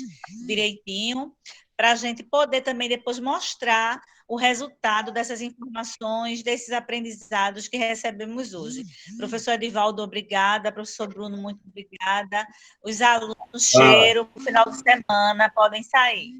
direitinho, para a gente poder também depois mostrar o resultado dessas informações, desses aprendizados que recebemos hoje. Professor Edivaldo, obrigada. Professor Bruno, muito obrigada. Os alunos, cheiro, no final de semana, podem sair.